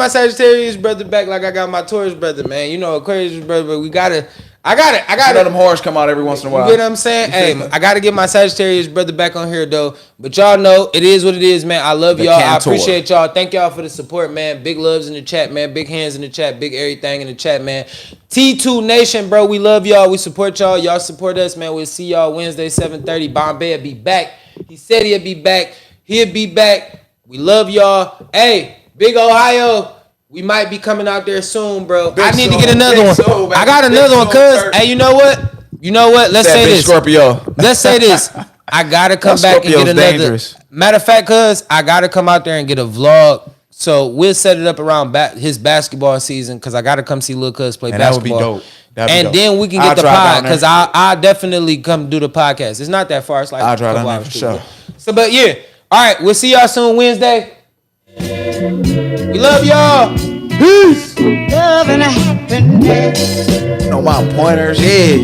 Sagittarius brother back, like I got my Taurus brother, man. You know, Aquarius brother, but we gotta. I got it.
Let them horns come out every once in a while.
You get what I'm saying? Hey, I got to get my Sagittarius brother back on here, though. But y'all know, it is what it is, man. I love y'all. I appreciate y'all. Thank y'all for the support, man. Big loves in the chat, man. Big hands in the chat. Big everything in the chat, man. T2 Nation, bro. We love y'all. We support y'all. Y'all support us, man. We'll see y'all Wednesday, 7:30. Bombay will be back. He said he'll be back. He'll be back. We love y'all. Hey, Big Ohio. We might be coming out there soon, bro. I need to get another one. I got another one, cuz. Hey, you know what? Let's say this.
Scorpio.
Let's say this. I gotta come back and get another.
Dangerous.
Matter of fact, cuz I gotta come out there and get a vlog. So we'll set it up around his basketball season, cuz I gotta come see Lil Cuz play basketball.
That would be dope.
And then we can get the pod, cuz I'll definitely come do the podcast. It's not that far. It's like
I'll drive down
a couple
there
hours
for
too.
sure.
So, but yeah. All right, we'll see y'all soon Wednesday. We love y'all. Peace.
Love and happiness.
No, my pointers. Yeah.